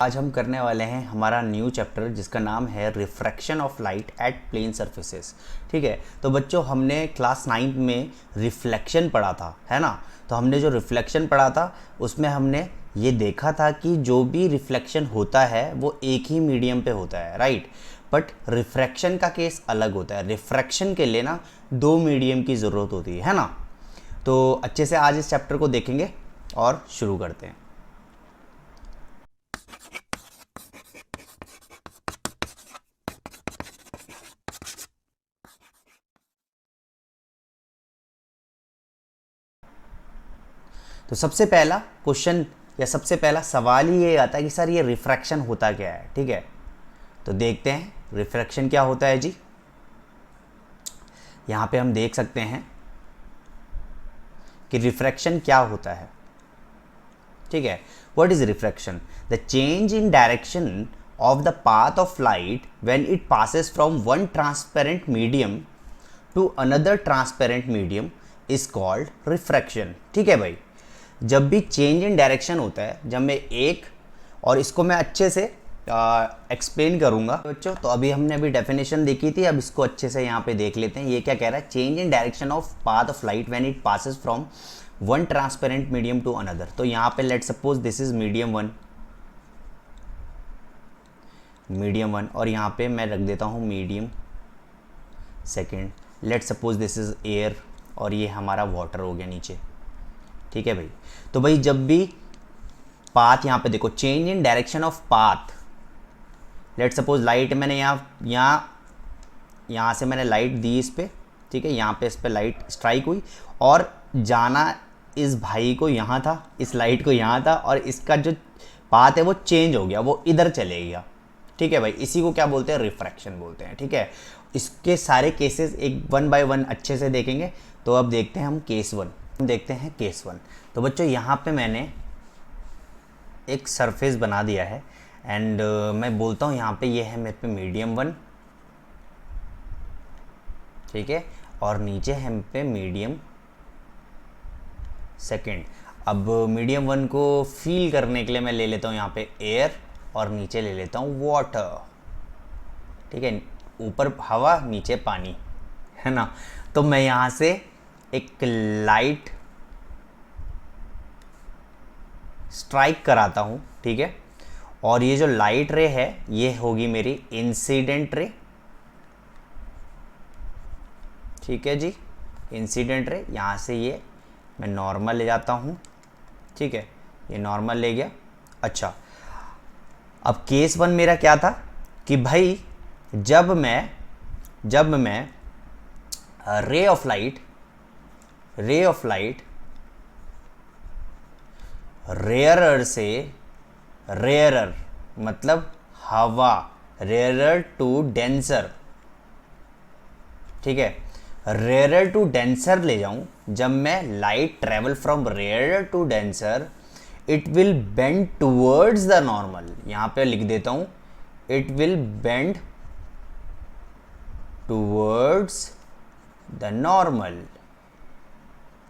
आज हम करने वाले हैं हमारा न्यू चैप्टर जिसका नाम है refraction of light at plane surfaces. ठीक है, तो बच्चों हमने क्लास 9 में रिफ्लेक्शन पढ़ा था, है ना। तो हमने जो रिफ्लेक्शन पढ़ा था उसमें हमने ये देखा था कि जो भी रिफ्लेक्शन होता है वो एक ही मीडियम पे होता है, राइट। बट रिफ्रैक्शन का केस अलग होता है। रिफ्रैक्शन के लिए ना दो मीडियम की ज़रूरत होती है ना। तो अच्छे से आज इस चैप्टर को देखेंगे और शुरू करते हैं। तो सबसे पहला क्वेश्चन या सबसे पहला सवाल ही ये आता है कि सर ये रिफ्रैक्शन होता क्या है। ठीक है, तो देखते हैं रिफ्रैक्शन क्या होता है जी। यहाँ पे हम देख सकते हैं कि रिफ्रैक्शन क्या होता है। ठीक है, what is refraction? The change in direction of the path of light when it passes from one transparent medium to another transparent medium is called refraction. ठीक है भाई, जब भी चेंज इन डायरेक्शन होता है, जब मैं एक और इसको मैं अच्छे से एक्सप्लेन करूंगा बच्चों। तो अभी डेफिनेशन देखी थी, अब इसको अच्छे से यहाँ पे देख लेते हैं। ये क्या कह रहा है? Change in direction of path of light when it passes from one transparent medium to another. तो यहाँ पे let suppose this is medium one और यहाँ पे मैं रख देता हूँ medium second. Let suppose this is air और ये हमारा वाटर हो गया नीचे। ठीक है भाई, तो भाई जब भी पाथ यहाँ पे देखो, change in direction of path, let suppose light मैंने यहाँ से मैंने लाइट दी इस पे। ठीक है, यहाँ पे इस पे लाइट स्ट्राइक हुई और जाना इस भाई को यहाँ था, इस लाइट को यहाँ था, और इसका जो पाथ है वो चेंज हो गया, वो इधर चले गया। ठीक है भाई, इसी को क्या बोलते हैं? रिफ्रैक्शन बोलते हैं। ठीक है, इसके सारे केसेस एक वन बाय वन अच्छे से देखेंगे। तो अब देखते हैं हम केस वन। देखते हैं केस वन। तो बच्चों यहाँ पे मैंने एक सरफेस बना दिया है एंड मैं बोलता हूँ यहाँ पे ये है मेरे पे मीडियम वन। ठीक है, और नीचे है मेरे पे मीडियम सेकंड। अब मीडियम वन को फील करने के लिए मैं ले लेता हूँ यहाँ पे एयर और नीचे ले लेता हूँ वाटर। ठीक है, ऊपर हवा नीचे पानी, है ना। तो मैं यहाँ से एक लाइट स्ट्राइक कराता हूँ। ठीक है, और ये जो लाइट रे है ये होगी मेरी इंसिडेंट रे। ठीक है जी, इंसिडेंट रे। यहाँ से ये मैं नॉर्मल ले जाता हूँ। ठीक है, ये नॉर्मल ले गया। अच्छा, अब केस वन मेरा क्या था कि भाई जब मैं रे ऑफ लाइट रेयरर से रेयरर मतलब हवा, रेयरर टू डेंसर। ठीक है, रेयरर टू डेंसर ले जाऊं, जब मैं light travel from rarer to denser it will bend towards the normal. यहां पे लिख देता हूं, it will bend towards the normal.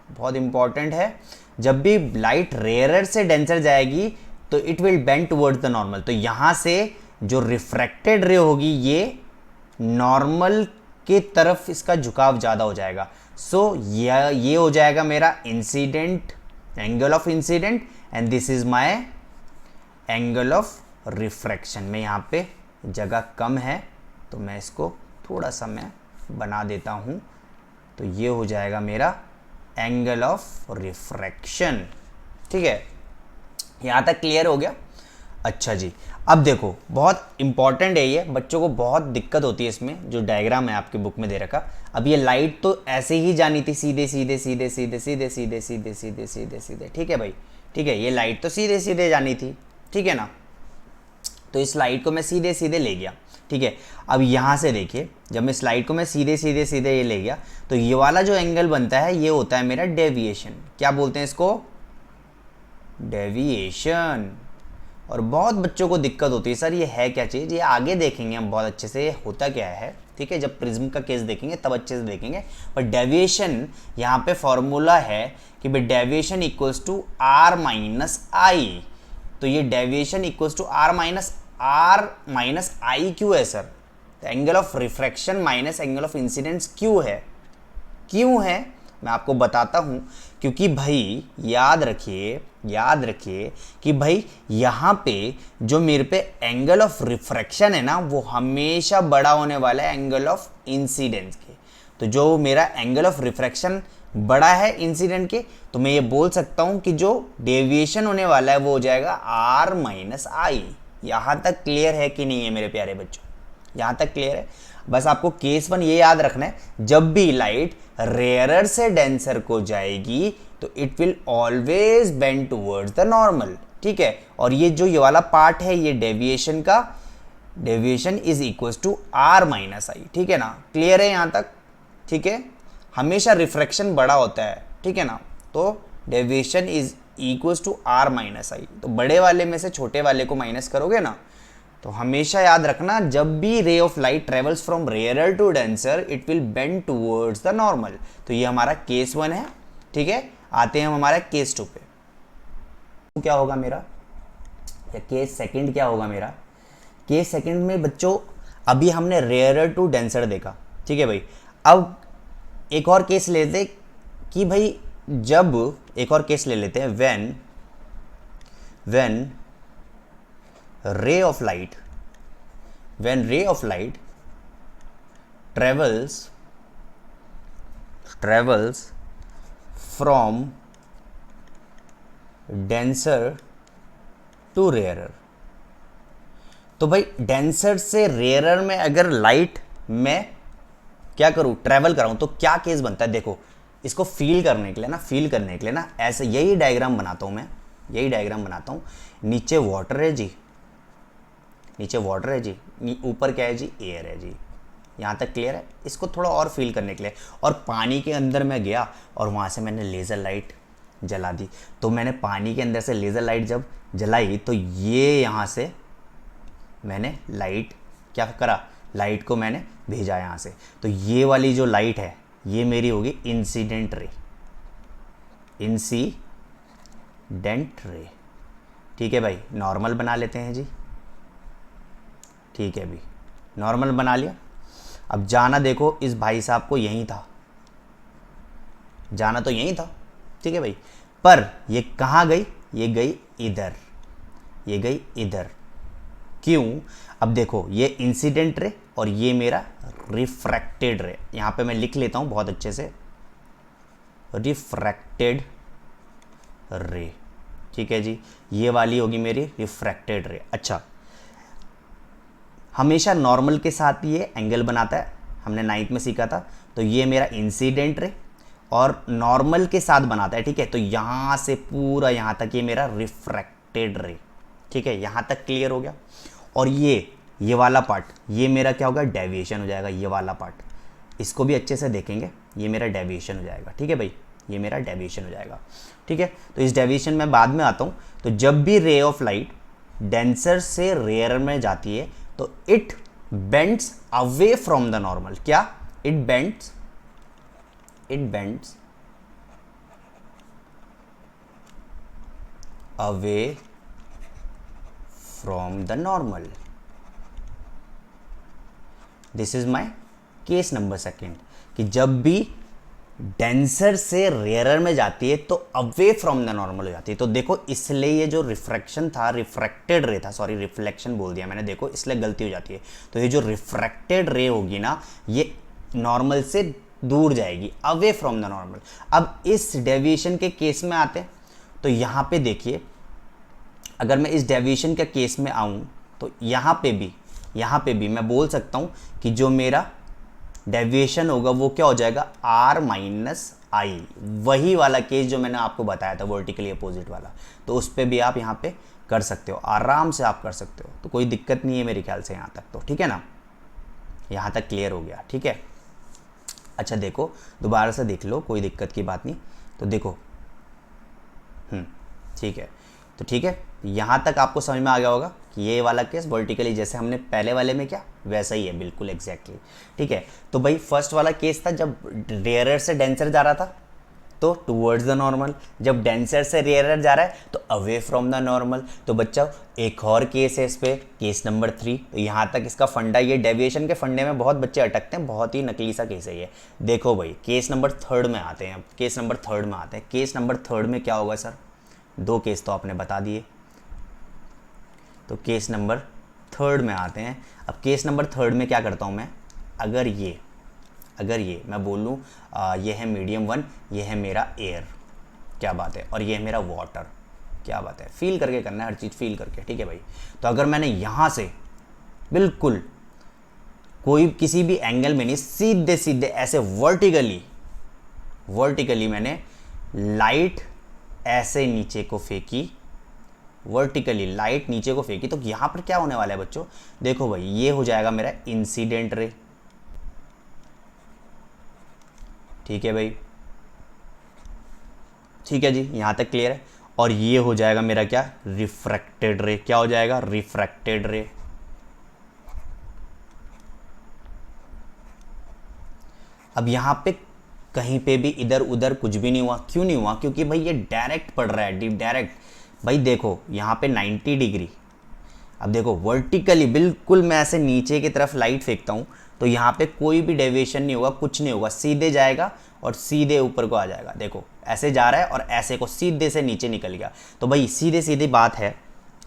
बहुत इंपॉर्टेंट है, जब भी लाइट रेयरर से डेंसर जाएगी तो it will bend towards the normal. तो यहां से जो रिफ्रैक्टेड रे होगी ये नॉर्मल के तरफ इसका झुकाव ज़्यादा हो जाएगा। सो ये हो जाएगा मेरा incident angle of incident and this is my angle of refraction. में यहाँ पे जगह कम है तो मैं इसको थोड़ा सा मैं बना देता हूँ। तो ये हो जाएगा मेरा एंगल ऑफ रिफ्रैक्शन। ठीक है, यहाँ तक क्लियर हो गया? अच्छा जी, अब देखो बहुत इंपॉर्टेंट है ये, बच्चों को बहुत दिक्कत होती है इसमें। जो डायग्राम है आपकी बुक में दे रखा, अब ये लाइट तो ऐसे ही जानी थी, सीधे सीधे सीधे सीधे सीधे सीधे सीधे सीधे सीधे सीधे। ठीक है भाई, ठीक है, ये लाइट तो सीधे सीधे जानी थी। ठीक है ना, तो इस लाइट को मैं सीधे सीधे ले गया। ठीक है, अब यहाँ से देखिए, जब मैं स्लाइड को मैं सीधे सीधे सीधे ये ले गया तो ये वाला जो एंगल बनता है ये होता है मेरा डेविएशन। क्या बोलते हैं इसको? डेविएशन। और बहुत बच्चों को दिक्कत होती है, सर ये है क्या चीज़? ये आगे देखेंगे हम बहुत अच्छे से ये होता क्या है। ठीक है, जब प्रिज्म का केस देखेंगे तब अच्छे से देखेंगे। पर डेविएशन यहाँ पे फॉर्मूला है कि भाई deviation equals to R - I। तो ये deviation equals to R minus I क्यों है sir? Angle of refraction minus angle of incidence क्यों है? क्यों है मैं आपको बताता हूं। क्योंकि भाई याद रखिए कि भाई यहाँ पे जो मेरे पे एंगल ऑफ रिफ्रैक्शन है ना, वो हमेशा बड़ा होने वाला है एंगल ऑफ इंसिडेंस के। तो जो मेरा एंगल ऑफ रिफ्रैक्शन बड़ा है इंसिडेंट के, तो मैं ये बोल सकता हूं कि जो डेविएशन होने वाला है वो हो जाएगा आर माइनस आई। यहां तक क्लियर है कि नहीं है मेरे प्यारे बच्चों? यहां तक क्लियर है? बस आपको केस 1 ये याद रखना है, जब भी लाइट रेयरर से डेंसर को जाएगी तो it will always bend towards the normal, ठीक है। और ये वाला पार्ट है ये डेविएशन का, deviation is equal to R minus I, ठीक है ना? क्लियर है यहां तक? ठीक है, हमेशा रिफ्रैक्शन बड़ा होता है, ठीक है ना? तो deviation is equal to R minus I, तो बड़े वाले में से छोटे वाले को माइनस करोगे ना, तो हमेशा याद रखना जब भी ray of light travels from rarer to denser it will bend towards the normal. तो ये हमारा केस 1 है, ठीक है। आते हैं हम हमारा केस 2 पे। क्या होगा मेरा, या केस 2 क्या होगा मेरा? केस 2 में बच्चों अभी हमने रेयरर टू डेंसर देखा, ठीक है भाई। अब एक और केस लेते कि भाई जब एक और केस ले लेते हैं, when ray of light travels from denser to rarer। तो भाई डेंसर से रेयरर में अगर लाइट मैं क्या करूं, ट्रेवल कराऊं, तो क्या केस बनता है? देखो इसको फील करने के लिए ना ऐसे यही डायग्राम बनाता हूं मैं, नीचे वाटर है जी, ऊपर क्या है जी? एयर है जी। यहाँ तक क्लियर है? इसको थोड़ा और फील करने के लिए, और पानी के अंदर मैं गया और वहाँ से मैंने लेज़र लाइट जला दी। तो मैंने पानी के अंदर से लेज़र लाइट जब जलाई तो ये यहाँ से मैंने लाइट क्या करा, लाइट को मैंने भेजा यहाँ से। तो ये वाली जो लाइट है ये मेरी होगी इंसिडेंट रे, ठीक है भाई। नॉर्मल बना लेते हैं जी, ठीक है भी, नॉर्मल बना लिया। अब जाना देखो इस भाई साहब को यहीं था, जाना तो यहीं था, ठीक है भाई। पर ये कहाँ गई? ये गई इधर, क्यों? अब देखो ये इंसिडेंट रे और ये मेरा रिफ्रैक्टेड रे, यहां पे मैं लिख लेता हूं बहुत अच्छे से, रिफ्रैक्टेड रे, ठीक है जी। ये वाली होगी मेरी रिफ्रैक्टेड रे। अच्छा, हमेशा नॉर्मल के साथ ये एंगल बनाता है, हमने 9th में सीखा था। तो ये मेरा इंसिडेंट रे और नॉर्मल के साथ बनाता है, ठीक है। तो यहाँ से पूरा यहाँ तक ये मेरा रिफ्रैक्टेड रे, ठीक है। यहाँ तक क्लियर हो गया। और ये वाला पार्ट ये मेरा क्या होगा? डेविएशन हो जाएगा। ये वाला पार्ट इसको भी अच्छे से देखेंगे, ये मेरा डेविएशन हो जाएगा, ठीक है भाई, ये मेरा डेविएशन हो जाएगा, ठीक है। तो इस डेविएशन में बाद में आता हूँ। तो जब भी रे ऑफ लाइट डेंसर से रेयर में जाती है तो it bends away from the normal. क्या? It bends away from the normal. This is my case number 2 कि जब भी डेंसर से रेयरर में जाती है तो अवे फ्रॉम द नॉर्मल हो जाती है। तो देखो इसलिए ये जो रिफ्रैक्शन था, रिफ्रैक्टेड रे था, सॉरी रिफ्लेक्शन बोल दिया मैंने, देखो इसलिए गलती हो जाती है। तो ये जो रिफ्रैक्टेड रे होगी ना, ये नॉर्मल से दूर जाएगी, अवे फ्रॉम द नॉर्मल। अब इस डेविएशन के केस में आते हैं, तो यहाँ पे देखिए अगर मैं इस डेविएशन के केस में आऊँ तो यहाँ पे भी मैं बोल सकता हूँ कि जो मेरा डेविएशन होगा वो क्या हो जाएगा? आर माइनस आई, वही वाला केस जो मैंने आपको बताया था वर्टिकली अपोजिट वाला। तो उस पर भी आप यहाँ पे कर सकते हो, आराम से आप कर सकते हो, तो कोई दिक्कत नहीं है मेरे ख्याल से यहाँ तक, तो ठीक है ना, यहाँ तक क्लियर हो गया, ठीक है। अच्छा देखो दोबारा से देख लो, कोई दिक्कत की बात नहीं। तो देखो ठीक है, तो ठीक है, यहाँ तक आपको समझ में आ गया होगा कि ये वाला केस वर्टिकली जैसे हमने पहले वाले में क्या वैसा ही है, बिल्कुल एग्जैक्टली, ठीक है। तो भाई फर्स्ट वाला केस था जब रेयरर से डेंसर जा रहा था, तो टूवर्ड्स द नॉर्मल, जब डेंसर से रेयरर जा रहा है तो अवे फ्रॉम द नॉर्मल। तो बच्चा एक और केस है इस पे, केस नंबर 3। तो यहाँ तक इसका फंडा, ये डेविएशन के फंडे में बहुत बच्चे अटकते हैं, बहुत ही नकली सा केस है ये। देखो भाई केस नंबर 3 में आते हैं, अब केस नंबर 3 में आते हैं। केस नंबर 3 में क्या होगा सर? 2 केस तो आपने बता दिए, तो केस नंबर 3 में आते हैं। अब केस नंबर 3 में क्या करता हूँ मैं, अगर ये मैं बोलूँ ये है मीडियम 1, ये है मेरा एयर, क्या बात है, और ये है मेरा वाटर, क्या बात है। फील करके करना है हर चीज़, फील करके, ठीक है भाई। तो अगर मैंने यहाँ से बिल्कुल कोई किसी भी एंगल में नहीं, सीधे सीधे ऐसे वर्टिकली मैंने लाइट ऐसे नीचे को फेंकी, वर्टिकली लाइट नीचे को फेंकी, तो यहाँ पर क्या होने वाला है बच्चों? देखो भाई ये हो जाएगा मेरा इंसिडेंट रे, ठीक है भाई, ठीक है जी, यहाँ तक क्लियर है। और ये हो जाएगा मेरा क्या? रिफ्रैक्टेड रे। क्या हो जाएगा? रिफ्रैक्टेड रे। अब यहाँ पे कहीं पे भी इधर उधर कुछ भी नहीं हुआ। क्यों नहीं हुआ? क्योंकि भाई ये डायरेक्ट पड़ रहा है, डायरेक्ट। भाई देखो यहाँ पे 90 डिग्री, अब देखो वर्टिकली बिल्कुल मैं ऐसे नीचे की तरफ लाइट फेंकता हूँ तो यहाँ पे कोई भी डेविएशन नहीं होगा, कुछ नहीं होगा, सीधे जाएगा और सीधे ऊपर को आ जाएगा। देखो ऐसे जा रहा है और ऐसे को सीधे से नीचे निकल गया। तो भाई सीधी सीधी बात है,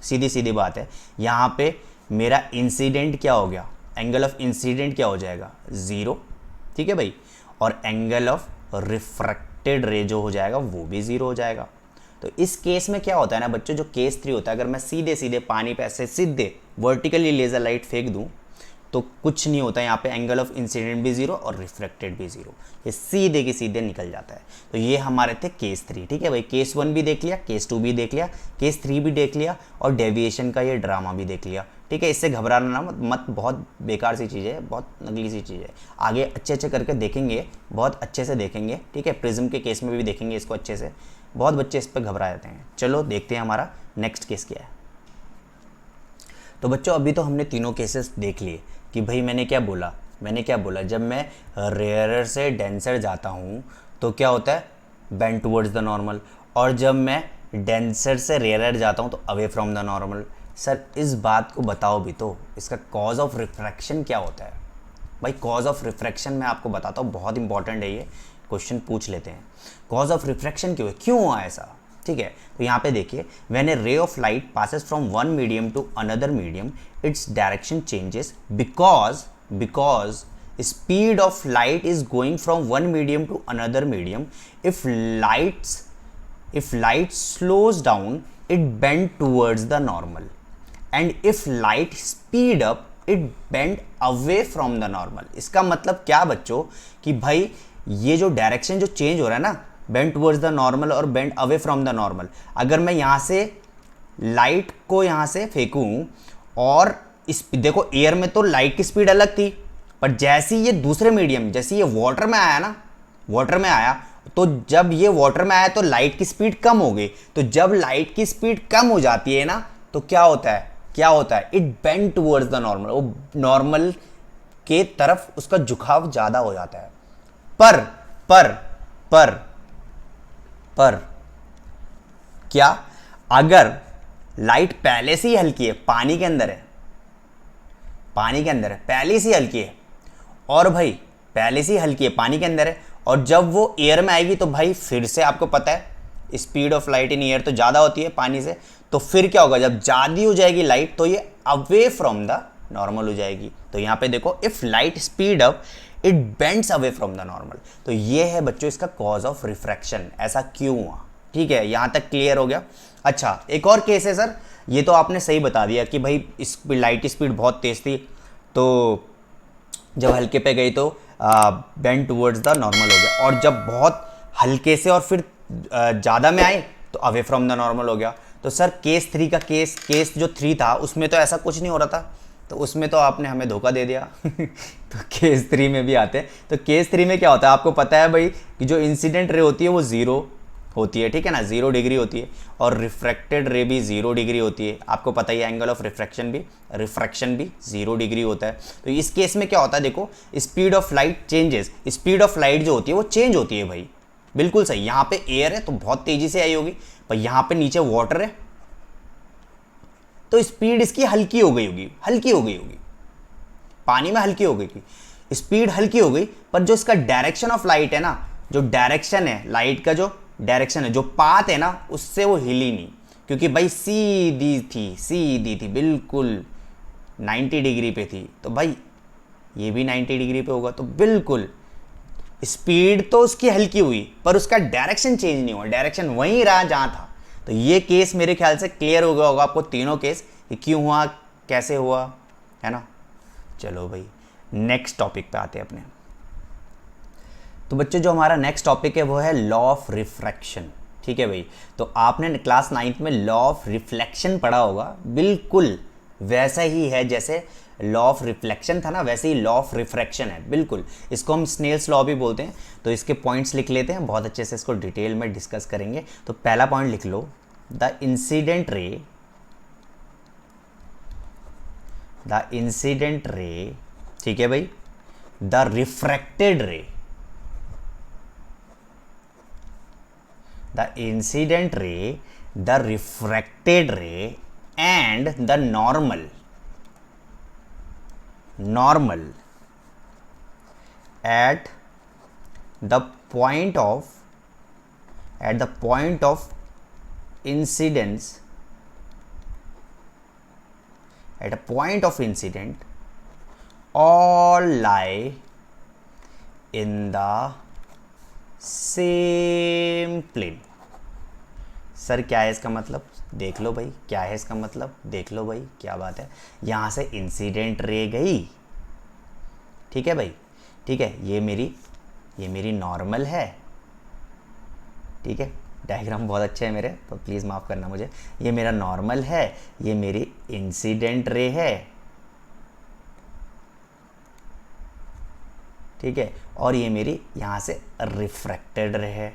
सीधी सीधी बात है, यहाँ पे मेरा इंसिडेंट क्या हो गया? एंगल ऑफ इंसिडेंट क्या हो जाएगा? 0, ठीक है भाई। और एंगल ऑफ रिफ्रैक्टेड रे जो हो जाएगा वो भी 0 हो जाएगा। तो इस केस में क्या होता है ना बच्चों, जो केस 3 होता है, अगर मैं सीधे सीधे पानी पे ऐसे सीधे वर्टिकली लेज़र लाइट फेंक दूं तो कुछ नहीं होता, यहाँ पे एंगल ऑफ इंसिडेंट भी 0 और रिफ्रैक्टेड भी 0, ये सीधे के सीधे निकल जाता है। तो ये हमारे थे केस 3, ठीक है भाई। केस 1 भी देख लिया, केस 2 भी देख लिया, केस 3 भी देख लिया, और डेविएशन का ये ड्रामा भी देख लिया, ठीक है। इससे घबराना मत, बहुत बेकार सी चीज़ है, बहुत नकली सी चीज़ है। आगे अच्छे अच्छे करके देखेंगे, बहुत अच्छे से देखेंगे, ठीक है। प्रिज्म के केस में भी देखेंगे इसको अच्छे से, बहुत बच्चे इस पर घबरा जाते हैं। चलो देखते हैं हमारा नेक्स्ट केस क्या है। तो बच्चों अभी तो हमने तीनों केसेस देख लिए कि भाई मैंने क्या बोला, जब मैं रेयरर से डेंसर जाता हूँ तो क्या होता है? Bend towards the normal. और जब मैं डेंसर से रेयरर जाता हूँ तो away from the normal. Sir इस बात को बताओ भी तो, इसका कॉज ऑफ रिफ्रैक्शन क्या होता है? भाई कॉज ऑफ रिफ्रैक्शन मैं आपको बताता हूँ, बहुत इंपॉर्टेंट है ये क्वेश्चन, पूछ लेते हैं। कॉज ऑफ रिफ्रैक्शन क्यों हुआ ऐसा, ठीक है। तो यहाँ पे देखिए, when a ray of light passes from one medium to another medium its direction changes because speed of light is going from one medium to another medium. If light slows down it bend towards the normal, and if light speed up it bend away from the normal. इसका मतलब क्या बच्चों कि भाई ये जो direction जो change हो रहा है ना, बेंड टूवर्ड्स द नॉर्मल और bend away from the normal, अगर मैं यहाँ से लाइट को यहाँ से फेंकूँ और इस देखो एयर में तो लाइट की स्पीड अलग थी, पर जैसे ये दूसरे मीडियम, जैसे ये वाटर में आया ना, वाटर में आया तो जब ये वाटर में आया तो लाइट की स्पीड कम हो गई। तो जब लाइट की स्पीड कम हो जाती है ना तो क्या होता है? It bend towards the normal, वो नॉर्मल के तरफ उसका झुकाव ज्यादा हो जाता है। पर क्या अगर लाइट पहले से ही हल्की है, पानी के अंदर है, पहले से ही हल्की है, और भाई पहले से ही हल्की है, पानी के अंदर है, और जब वो एयर में आएगी तो भाई फिर से आपको पता है speed of light in air तो ज़्यादा होती है पानी से, तो फिर क्या होगा? जब ज़्यादा हो जाएगी लाइट तो ये अवे फ्रॉम द नॉर्मल हो जाएगी। तो यहाँ पे देखो, if light speed up it bends away from the normal. तो ये है बच्चों इसका कॉज ऑफ रिफ्रैक्शन, ऐसा क्यों हुआ, ठीक है। यहाँ तक क्लियर हो गया। अच्छा एक और केस है सर, ये तो आपने सही बता दिया कि भाई इस लाइट स्पीड बहुत तेज़ थी तो जब हल्के पे गई तो बेंड टूवर्ड्स द नॉर्मल हो गया, और जब बहुत हल्के से और फिर ज़्यादा में आए तो अवे फ्रॉम द नॉर्मल हो गया। तो सर केस 3 का केस जो 3 था उसमें तो ऐसा कुछ नहीं हो रहा था, तो उसमें तो आपने हमें धोखा दे दिया। तो केस 3 में भी आते हैं। तो केस 3 में क्या होता है आपको पता है भाई कि जो इंसिडेंट रे होती है वो 0 होती है, ठीक है ना, 0 डिग्री होती है, और रिफ्रैक्टेड रे भी 0 डिग्री होती है। आपको पता ही है एंगल ऑफ रिफ्रैक्शन भी 0 डिग्री होता है। तो इस केस में क्या होता है देखो, speed of light changes, speed of light जो होती है वो चेंज होती है भाई, बिल्कुल सही, यहाँ पे एयर है तो बहुत तेजी से आई होगी, पर यहाँ पे नीचे वाटर है तो स्पीड इसकी हल्की हो गई होगी, हल्की हो गई होगी, पानी में हल्की हो गई थी, स्पीड हल्की हो गई, पर जो इसका डायरेक्शन ऑफ लाइट है ना, जो डायरेक्शन है लाइट का, जो डायरेक्शन है, जो पाथ है ना, उससे वो हिली नहीं, क्योंकि भाई सीधी थी बिल्कुल 90 डिग्री पे थी, तो भाई ये भी 90 डिग्री पे होगा, तो बिल्कुल स्पीड तो उसकी हल्की हुई पर उसका डायरेक्शन चेंज नहीं हुआ, डायरेक्शन वहीं रहा जहां था। तो ये केस मेरे ख्याल से क्लियर हो गया होगा आपको, तीनों केस कि क्यों हुआ, कैसे हुआ, है ना। चलो भाई नेक्स्ट टॉपिक पे आते हैं अपने। तो बच्चों जो हमारा नेक्स्ट टॉपिक है वो है लॉ ऑफ रिफ्रैक्शन। ठीक है भाई, तो आपने क्लास 9th में लॉ ऑफ रिफ्लेक्शन पढ़ा होगा, बिल्कुल वैसा ही है जैसे लॉ ऑफ रिफ्लेक्शन था ना, वैसे ही लॉ ऑफ रिफ्रैक्शन है बिल्कुल। इसको हम स्नेल्स लॉ भी बोलते हैं। तो इसके पॉइंट्स लिख लेते हैं, बहुत अच्छे से इसको डिटेल में डिस्कस करेंगे। तो पहला पॉइंट लिख लो, द इंसिडेंट रे, ठीक है भाई, द रिफ्रैक्टेड रे, the incident ray, the refracted ray and the normal at the point of incidence, at a point of incident, all lie in the same plane. Sir क्या है इसका मतलब, देख लो भाई, क्या है इसका मतलब, देख लो भाई, क्या बात है। यहाँ से इंसिडेंट रे गई, ठीक है भाई, ठीक है, ये मेरी नॉर्मल है, ठीक है, डायग्राम बहुत अच्छे है मेरे, तो प्लीज़ माफ़ करना मुझे। ये मेरा नॉर्मल है, ये मेरी इंसिडेंट रे है, ठीक है, और ये मेरी यहां से रिफ्रैक्टेड रे है।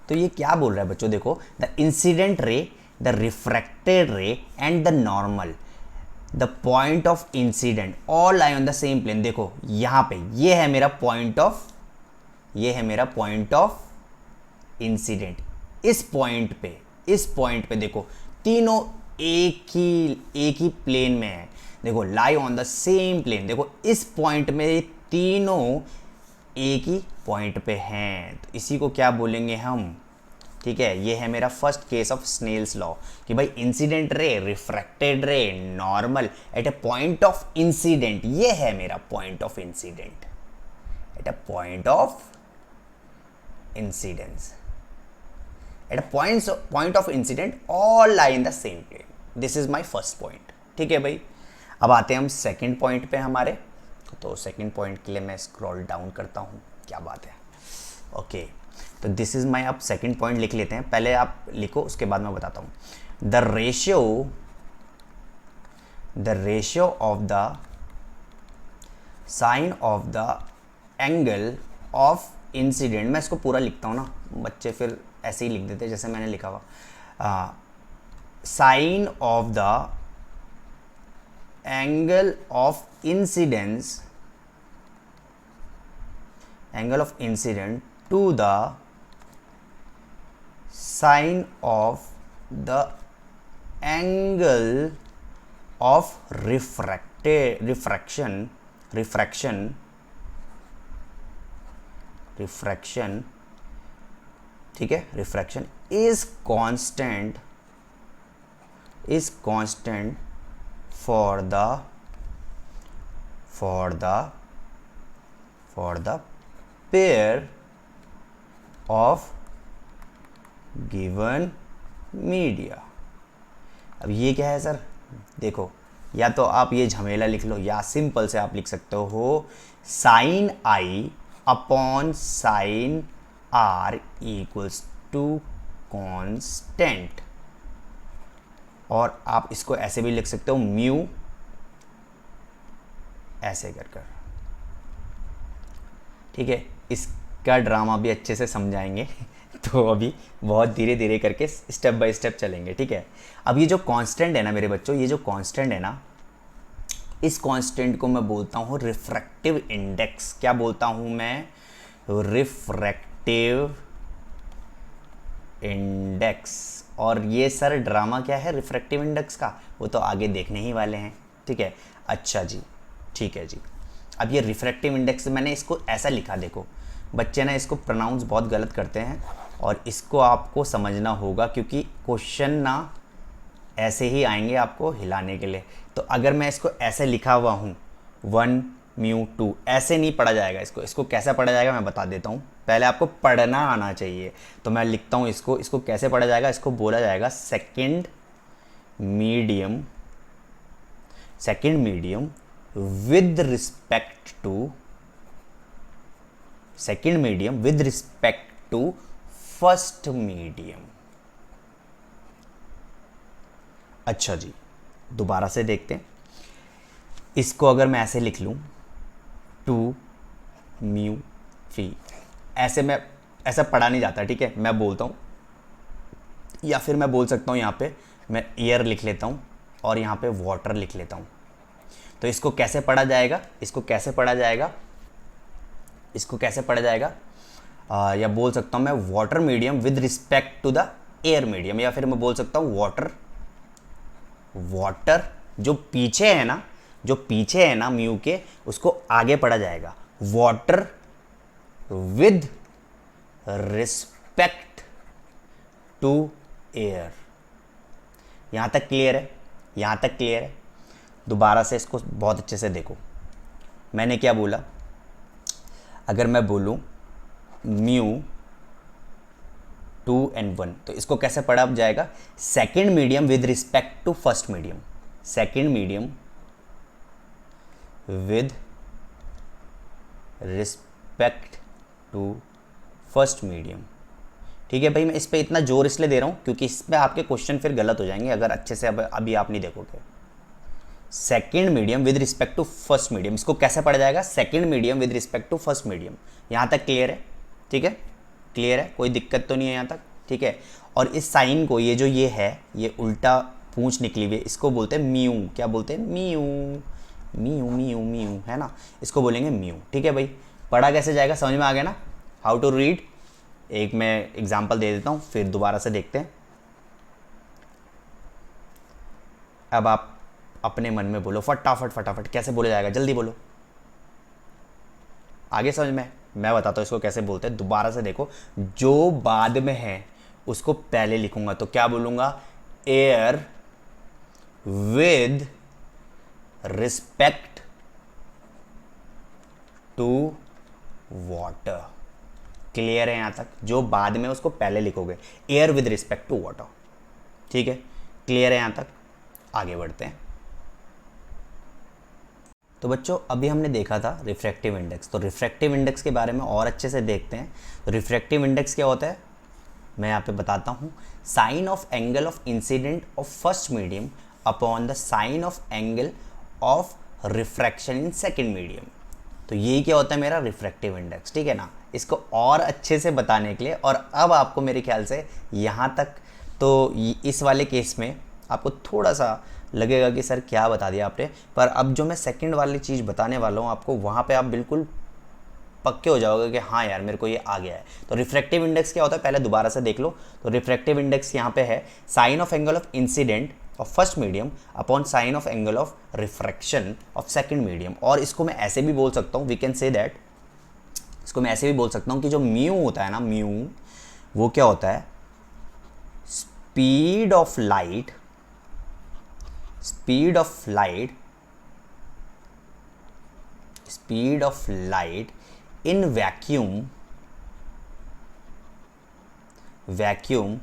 तो ये क्या बोल रहा है बच्चों, देखो, the incident ray, the refracted ray and the normal, the point of incident all lie on the same plane. देखो यहां पे ये है मेरा पॉइंट ऑफ, ये है मेरा पॉइंट ऑफ इंसिडेंट। इस पॉइंट पे देखो तीनों एक ही प्लेन में है। देखो lie on the same plane, देखो इस पॉइंट में तीनों एक ही पॉइंट पे हैं, तो इसी को क्या बोलेंगे हम, ठीक है। ये है मेरा first case of Snell's law कि भाई incident ray, refracted ray, normal at a point of incident, ये है मेरा point of incident, at a point of incidence, at a point of incident all lie in the same plane. This is my first point, ठीक है भाई। अब आते हैं हम सेकंड पॉइंट पे हमारे। तो सेकंड पॉइंट के लिए मैं स्क्रॉल डाउन करता हूँ, क्या बात है, ओके। तो दिस इज माई, अब सेकंड पॉइंट लिख लेते हैं, पहले आप लिखो उसके बाद मैं बताता हूँ। The ratio of the sine of the angle of incident, मैं इसको पूरा लिखता हूँ ना, बच्चे फिर ऐसे ही लिख देते जैसे मैंने लिखा हुआ। Sine of the angle of incidence to the sine of the angle of refraction, ठीक है, refraction is constant for the pair of given media। अब ये क्या है सर, देखो, या तो आप ये झमेला लिख लो या सिंपल से आप लिख सकते हो sine I upon sine R equals to constant, और आप इसको ऐसे भी लिख सकते हो म्यू, ऐसे कर, ठीक है। इसका ड्रामा भी अच्छे से समझाएंगे तो अभी बहुत धीरे धीरे करके स्टेप बाय स्टेप चलेंगे, ठीक है। अब ये जो कांस्टेंट है ना मेरे बच्चों, ये जो कांस्टेंट है ना, इस कांस्टेंट को मैं बोलता हूँ रिफ्रैक्टिव इंडेक्स। क्या बोलता हूँ मैं? Refractive index. और ये सर ड्रामा क्या है रिफ्रैक्टिव इंडेक्स का, वो तो आगे देखने ही वाले हैं, ठीक है। अच्छा जी, ठीक है जी। अब ये रिफ्रैक्टिव इंडेक्स मैंने इसको ऐसा लिखा, देखो बच्चे ना इसको प्रोनाउंस बहुत गलत करते हैं और इसको आपको समझना होगा क्योंकि क्वेश्चन ना ऐसे ही आएंगे आपको हिलाने के लिए। तो अगर मैं इसको ऐसे लिखा हुआ हूँ 1 म्यू 2, ऐसे नहीं पढ़ा जाएगा इसको। इसको कैसे पढ़ा जाएगा मैं बता देता हूँ, पहले आपको पढ़ना आना चाहिए। तो मैं लिखता हूँ इसको कैसे पढ़ा जाएगा। इसको बोला जाएगा second medium with respect to first medium. अच्छा जी, दोबारा से देखते हैं। इसको अगर मैं ऐसे लिख लूँ 2 म्यू 3, ऐसा पढ़ा नहीं जाता, ठीक है। मैं बोलता हूँ, या फिर मैं बोल सकता हूँ यहाँ पे मैं एयर लिख लेता हूँ और यहाँ पे वाटर लिख लेता हूँ। तो इसको कैसे पढ़ा जाएगा, या बोल सकता हूँ मैं water medium with respect to the air medium, या फिर मैं बोल सकता हूँ वाटर जो पीछे है ना म्यू के, उसको आगे पढ़ा जाएगा water with respect to air. यहां तक क्लियर है? दोबारा से इसको बहुत अच्छे से देखो। मैंने क्या बोला? अगर मैं बोलूं म्यू 2 and 1, तो इसको कैसे पढ़ा जाएगा? Second medium with respect to first medium, second medium with respect to first medium. ठीक है भाई, मैं इस पे इतना जोर इसलिए दे रहा हूँ क्योंकि इस पे आपके क्वेश्चन फिर गलत हो जाएंगे अगर अच्छे से अभी आप नहीं देखोगे। Second medium with respect to first medium, इसको कैसे पढ़ा जाएगा? Second medium with respect to first medium. यहाँ तक क्लियर है? ठीक है, क्लियर है, कोई दिक्कत तो नहीं है यहाँ तक? ठीक है। और इस साइन को, ये उल्टा पूंछ निकली हुई है, इसको बोलते हैं म्यू। क्या बोलते हैं? म्यू, है ना, इसको बोलेंगे म्यू। ठीक है भाई, पढ़ा कैसे जाएगा समझ में आ गया ना? How to read. एक मैं एग्जाम्पल दे देता हूँ, फिर दोबारा से देखते हैं। अब आप अपने मन में बोलो फटाफट कैसे बोला जाएगा, जल्दी बोलो, आगे समझ में। मैं बताता हूँ इसको कैसे बोलते हैं, दोबारा से देखो। जो बाद में है उसको पहले लिखूंगा, तो क्या बोलूंगा? Air with respect to water. Clear है यहां तक? जो बाद में उसको पहले लिखोगे, air with respect to water. ठीक है, क्लियर है यहां तक? आगे बढ़ते हैं। तो बच्चों, अभी हमने देखा था रिफ्रैक्टिव इंडेक्स, तो रिफ्रैक्टिव इंडेक्स के बारे में और अच्छे से देखते हैं। तो रिफ्रैक्टिव इंडेक्स क्या होता है मैं यहाँ पे बताता हूँ। Sine of angle of incident of first medium upon the sine of angle of refraction in second medium. तो यही क्या होता है मेरा रिफ्रैक्टिव इंडेक्स, ठीक है ना। इसको और अच्छे से बताने के लिए, और अब आपको मेरे ख्याल से यहाँ तक तो इस वाले केस में आपको थोड़ा सा लगेगा कि सर क्या बता दिया आपने, पर अब जो मैं सेकंड वाली चीज़ बताने वाला हूँ आपको, वहाँ पे आप बिल्कुल पक्के हो जाओगे कि हाँ यार मेरे को ये आ गया है। तो रिफ्रैक्टिव इंडेक्स क्या होता है पहले दोबारा से देख लो। तो रिफ्रैक्टिव इंडेक्स यहाँ पे है sine of angle of incident of first medium upon sine of angle of refraction of second medium. और इसको मैं ऐसे भी बोल सकता हूँ, वी कैन से दैट, इसको मैं ऐसे भी बोल सकता हूँ कि जो म्यू होता है ना, म्यू वो क्या होता है? Speed of light in vacuum,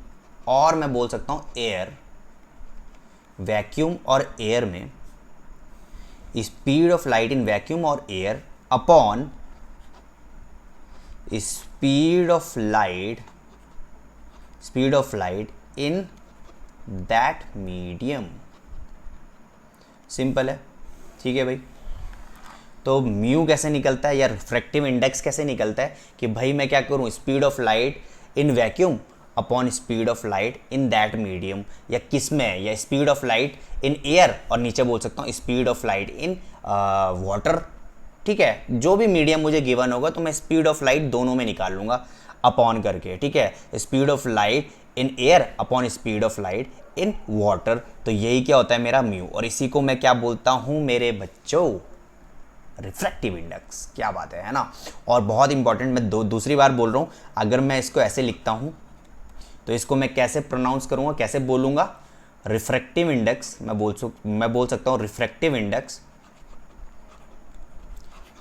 और मैं बोल सकता हूं एयर, वैक्यूम और एयर में speed of light in vacuum और air upon speed of light in that medium. Simple है, ठीक है भाई। तो म्यू कैसे निकलता है या रिफ्रैक्टिव इंडेक्स कैसे निकलता है कि भाई मैं क्या करूं, speed of light in vacuum upon speed of light in that medium, या किस में, या speed of light in air, और नीचे बोल सकता हूँ speed of light in water. ठीक है, जो भी मीडियम मुझे गिवन होगा तो मैं स्पीड ऑफ लाइट दोनों में निकाल लूँगा अपॉन करके। ठीक है, speed of light in air upon speed of light in water, तो यही क्या होता है मेरा म्यू, और इसी को मैं क्या बोलता हूँ मेरे बच्चों, रिफ्रैक्टिव इंडेक्स। क्या बात है ना। और बहुत इंपॉर्टेंट, मैं दूसरी बार बोल रहा हूँ, अगर मैं इसको ऐसे लिखता हूँ तो इसको मैं कैसे प्रोनाउंस करूँगा, कैसे बोलूँगा, रिफ्रैक्टिव इंडेक्स। मैं बोल सकता हूँ refractive index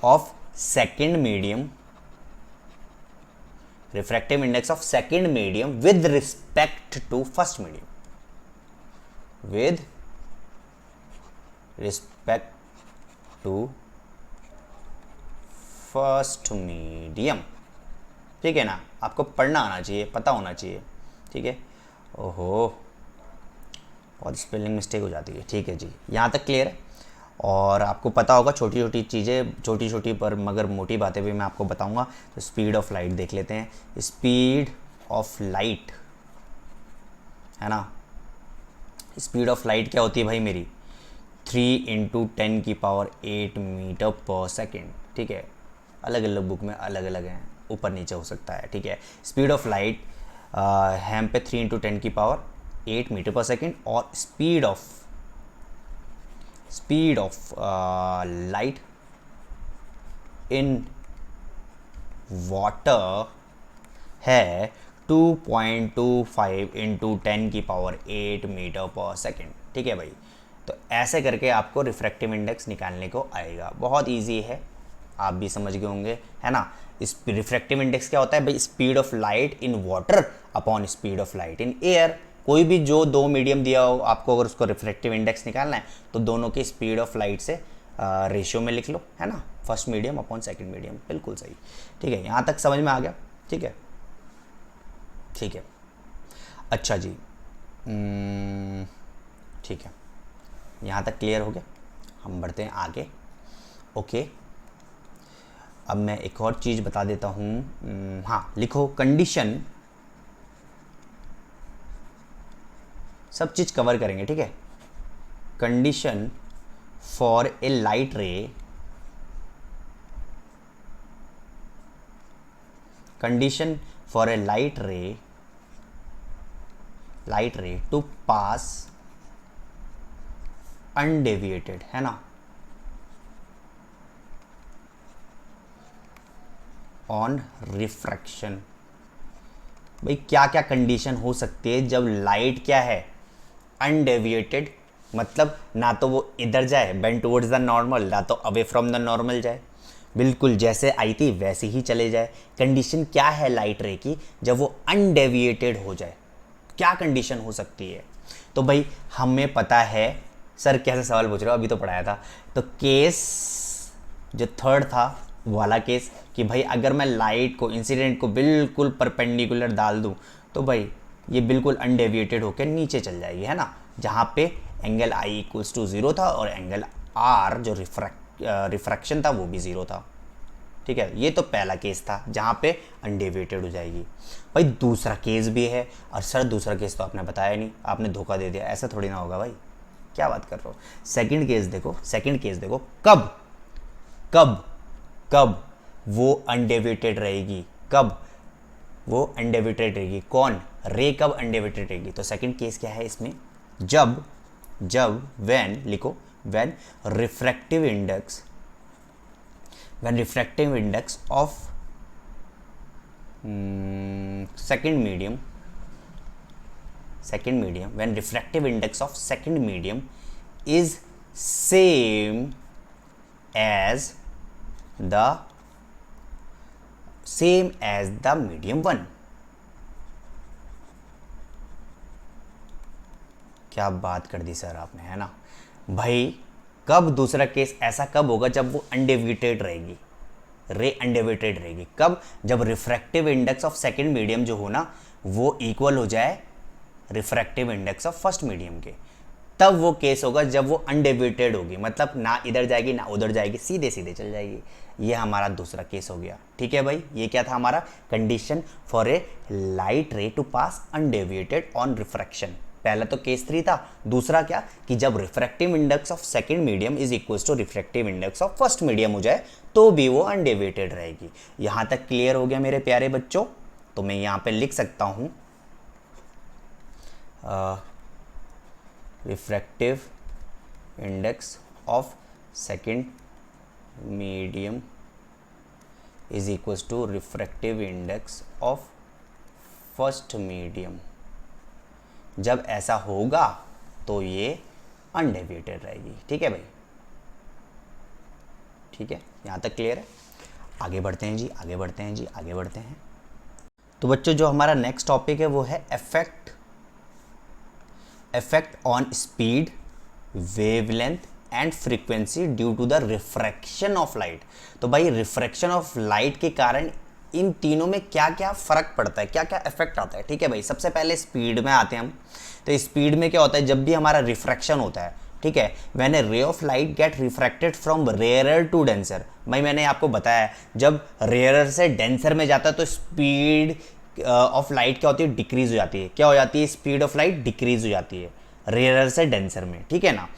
of second medium, refractive index of second medium with respect to first medium, with respect to first medium. ठीक है ना, आपको पढ़ना आना चाहिए, पता होना चाहिए। ठीक है, ओहो बहुत स्पेलिंग मिस्टेक हो जाती है। ठीक है जी, यहाँ तक क्लियर है। और आपको पता होगा छोटी छोटी चीज़ें, छोटी छोटी पर मगर मोटी बातें भी मैं आपको बताऊंगा। तो स्पीड ऑफ लाइट देख लेते हैं। स्पीड ऑफ लाइट है ना, स्पीड ऑफ लाइट क्या होती है भाई मेरी, 3 × 10⁸ मीटर पर सेकेंड। ठीक है, अलग अलग बुक में अलग अलग हैं, ऊपर नीचे हो सकता है। ठीक है, स्पीड ऑफ लाइट है पे 3 × 10⁸ मीटर पर सेकेंड, और speed of light in water है 2.25 × 10⁸ मीटर पर सेकेंड। ठीक है भाई, तो ऐसे करके आपको रिफ्रैक्टिव इंडेक्स निकालने को आएगा। बहुत इजी है, आप भी समझ गए होंगे, है ना। इस रिफ्रैक्टिव इंडेक्स क्या होता है भाई, speed of light in water upon speed of light in air. कोई भी जो दो मीडियम दिया हो आपको, अगर उसको रिफ्रैक्टिव इंडेक्स निकालना है तो दोनों की स्पीड ऑफ लाइट से रेशियो में लिख लो, है ना, first medium upon second medium. बिल्कुल सही। ठीक है, यहाँ तक समझ में आ गया। ठीक है, ठीक है, अच्छा जी, ठीक है, यहाँ तक क्लियर हो गया। हम बढ़ते हैं आगे। ओके, अब मैं एक और चीज़ बता देता हूँ। हाँ, लिखो कंडीशन, सब चीज़ कवर करेंगे। ठीक है, condition for a light ray, condition for a light ray to pass undeviated, है ना, ऑन रिफ्रैक्शन। भाई क्या क्या कंडीशन हो सकती है जब लाइट क्या है, अनडेविएटेड, मतलब ना तो वो इधर जाए बेंड टुवर्ड्स द नॉर्मल, ना तो अवे फ्रॉम द नॉर्मल जाए, बिल्कुल जैसे आई थी वैसे ही चले जाए। कंडीशन क्या है लाइट रे की जब वो अनडेविएटेड हो जाए, क्या कंडीशन हो सकती है। तो भाई हमें पता है, सर कैसे सवाल पूछ रहे हो, अभी तो पढ़ाया था। तो केस जो थर्ड था वाला केस, कि भाई अगर मैं लाइट को, इंसिडेंट को बिल्कुल परपेंडिकुलर डाल दूं तो भाई ये बिल्कुल अनडेविएटेड होकर नीचे चल जाएगी, है ना, जहाँ पे एंगल आई इक्वल्स टू 0 था और एंगल आर जो रिफ्रैक्शन था वो भी 0 था। ठीक है, ये तो पहला केस था जहाँ पे अनडेविएटेड हो जाएगी। भाई दूसरा केस भी है, और सर दूसरा केस तो आपने बताया नहीं, आपने धोखा दे दिया, ऐसा थोड़ी ना होगा भाई, क्या बात कर रहे हो। सेकंड केस देखो, सेकंड केस देखो, कब कब कब वो अनडेविएटेड रहेगी, कब वो अनडेविएटेड रहेगी, कौन, रे कब अनडेविएटेड रहेगी। तो सेकंड केस क्या है इसमें, जब व्हेन, लिखो when refractive index of second medium, when refractive index of second medium is same as the medium 1। क्या बात कर दी सर आपने, है ना भाई। कब दूसरा केस ऐसा कब होगा, जब वो अनडेविएटेड रहेगी, रे अनडेविएटेड रहेगी। कब, जब refractive index of second medium जो हो ना वो इक्वल हो जाए refractive index of first medium के। तब वो केस होगा जब वो अनडेविएटेड होगी, मतलब ना इधर जाएगी ना उधर जाएगी, सीधे सीधे चल जाएगी। ये हमारा दूसरा केस हो गया। ठीक है भाई, ये क्या था हमारा condition for a light ray to pass undeviated on refraction. पहला तो केस 3 था। दूसरा क्या कि जब refractive index of second medium is equal to refractive index of first medium हो जाए तो भी वो अनडेविएटेड रहेगी। यहां तक क्लियर हो गया मेरे प्यारे बच्चों? तो मैं यहां पे लिख सकता हूं refractive index of second medium is equal to refractive index of first medium. जब ऐसा होगा तो ये अनडेविएटेड रहेगी। ठीक है भाई, ठीक है, यहाँ तक क्लियर है? आगे बढ़ते हैं जी, आगे बढ़ते हैं जी, आगे बढ़ते हैं। तो बच्चों जो हमारा नेक्स्ट टॉपिक है वो है effect on speed, wavelength and frequency due to the refraction of light. तो भाई रिफ्रैक्शन ऑफ लाइट के कारण इन तीनों में क्या क्या फर्क पड़ता है, क्या क्या इफेक्ट आता है। ठीक है भाई, सबसे पहले स्पीड में आते हैं हम। तो स्पीड में क्या होता है, जब भी हमारा रिफ्रैक्शन होता है, ठीक है, when a ray of light get refracted from rarer to denser. भाई मैंने आपको बताया जब रेयरर से डेंसर में जाता है तो स्पीड ऑफ लाइट क्या होती है, डिक्रीज हो जाती है। क्या हो जाती है, स्पीड ऑफ लाइट डिक्रीज हो जाती है रेयरर से डेंसर में। ठीक है ना,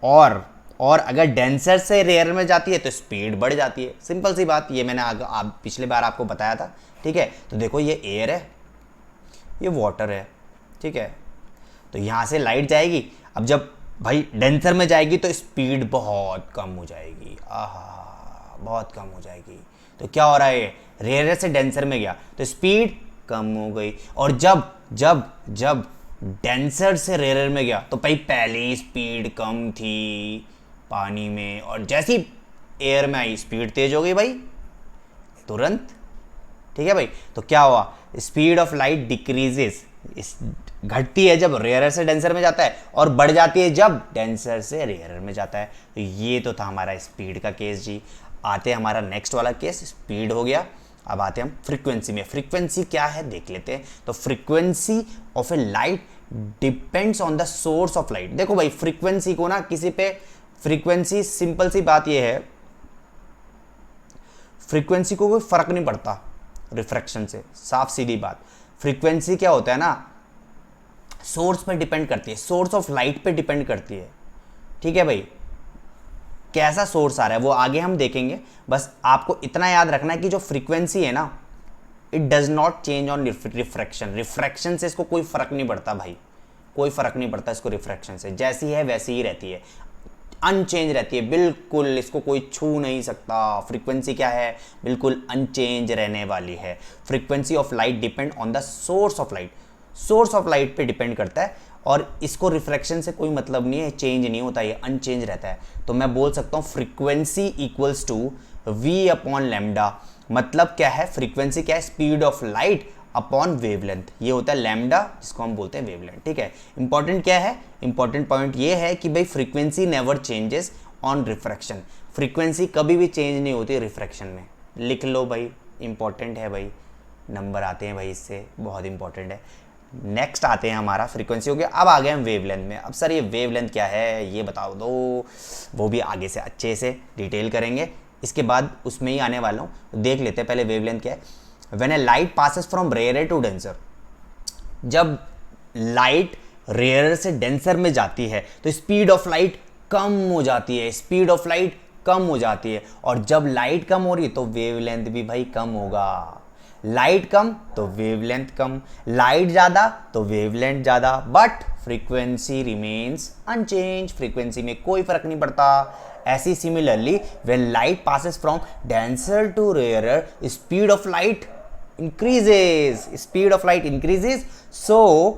और अगर डेंसर से रेयर में जाती है तो स्पीड बढ़ जाती है। सिंपल सी बात, ये मैंने आप पिछले बार आपको बताया था। ठीक है, तो देखो ये एयर है, ये वाटर है। ठीक है, तो यहाँ से लाइट जाएगी। अब जब भाई डेंसर में जाएगी तो स्पीड बहुत कम हो जाएगी, आहा बहुत कम हो जाएगी। तो क्या हो रहा है, रेयर से डेंसर में गया तो स्पीड कम हो गई। और जब जब जब डेंसर से रेयर में गया तो भाई पहले ही स्पीड कम थी पानी में, और जैसी एयर में आई स्पीड तेज हो गई भाई तुरंत। ठीक है भाई, तो क्या हुआ, स्पीड ऑफ लाइट डिक्रीजेस, घटती है जब रेयरर से डेंसर में जाता है और बढ़ जाती है जब डेंसर से रेयरर में जाता है। तो ये तो था हमारा स्पीड का केस जी। आते हैं हमारा नेक्स्ट वाला केस, स्पीड हो गया। अब आते हैं हम फ्रीक्वेंसी में। फ्रीक्वेंसी क्या है देख लेते हैं। तो frequency of A light depends on the source of light. देखो भाई फ्रीक्वेंसी को ना किसी पे, फ्रीक्वेंसी सिंपल सी बात ये है, फ्रीक्वेंसी को कोई फर्क नहीं पड़ता रिफ्रैक्शन से, साफ सीधी बात। फ्रीक्वेंसी क्या होता है ना, सोर्स पे डिपेंड करती है, सोर्स ऑफ लाइट पे डिपेंड करती है। ठीक है भाई, कैसा सोर्स आ रहा है वो आगे हम देखेंगे। बस आपको इतना याद रखना है कि जो फ्रीक्वेंसी है ना, it does not change on refraction. Refraction से इसको कोई फर्क नहीं पड़ता भाई, कोई फर्क नहीं पड़ता इसको रिफ्रैक्शन से, जैसी है वैसी ही रहती है, अनचेंज रहती है बिल्कुल, इसको कोई छू नहीं सकता। फ्रीक्वेंसी क्या है, बिल्कुल अनचेंज रहने वाली है। Frequency of light depend on the source of light, source of light पे डिपेंड करता है, और इसको रिफ्रैक्शन से कोई मतलब नहीं है, चेंज नहीं होता, ये अनचेंज रहता है। तो मैं बोल सकता हूँ frequency equals to v upon lambda. मतलब क्या है, फ्रीक्वेंसी क्या है, speed of light upon wavelength, ये होता है लैम्डा, जिसको हम बोलते हैं वेवलेंथ। ठीक है, इंपॉर्टेंट क्या है, इंपॉर्टेंट पॉइंट ये है कि भाई frequency never changes on refraction. Frequency कभी भी चेंज नहीं होती रिफ्रैक्शन में, लिख लो भाई, इंपॉर्टेंट है भाई, नंबर आते हैं भाई इससे, बहुत इंपॉर्टेंट है। नेक्स्ट आते हैं हमारा, फ्रीक्वेंसी हो गया। अब आ गए हम वेवलेंथ में। अब सर ये वेवलेंथ क्या है ये बताओ दो, वो भी आगे से अच्छे से डिटेल करेंगे, इसके बाद उसमें ही आने वाला हूँ। देख लेते हैं पहले वेवलेंथ क्या है। When a light passes from rare to denser, जब लाइट रेयर से डेंसर में जाती है तो स्पीड ऑफ लाइट कम हो जाती है, स्पीड ऑफ लाइट कम हो जाती है। और जब लाइट कम हो रही है तो वेवलेंथ भी भाई कम होगा। लाइट कम तो वेवलेंथ कम, लाइट ज्यादा तो वेवलेंथ ज्यादा, but frequency remains unchange, frequency में कोई फर्क नहीं पड़ता। ऐसी similarly when light passes from denser to rarer, speed of light increases, speed of light increases, so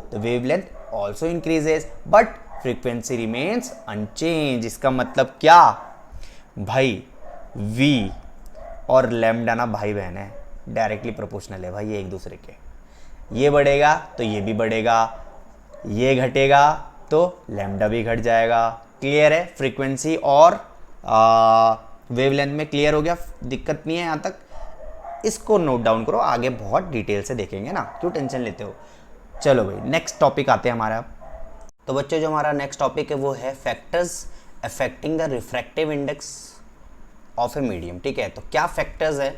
the wavelength also increases, but frequency remains unchanged। इसका मतलब क्या भाई, v और लैम्डा ना भाई बहन है, डायरेक्टली प्रोपोर्शनल है भाई ये एक दूसरे के। ये बढ़ेगा तो ये भी बढ़ेगा, ये घटेगा तो लैम्डा भी घट जाएगा। क्लियर है, फ्रीक्वेंसी और वेवलेंथ में क्लियर हो गया, दिक्कत नहीं है यहाँ तक। इसको नोट डाउन करो, आगे बहुत डिटेल से देखेंगे ना, क्यों टेंशन लेते हो। चलो भाई नेक्स्ट टॉपिक आते हैं हमारा। तो बच्चों जो हमारा नेक्स्ट टॉपिक है वो है factors affecting the refractive index of a medium. ठीक है, तो क्या फैक्टर्स है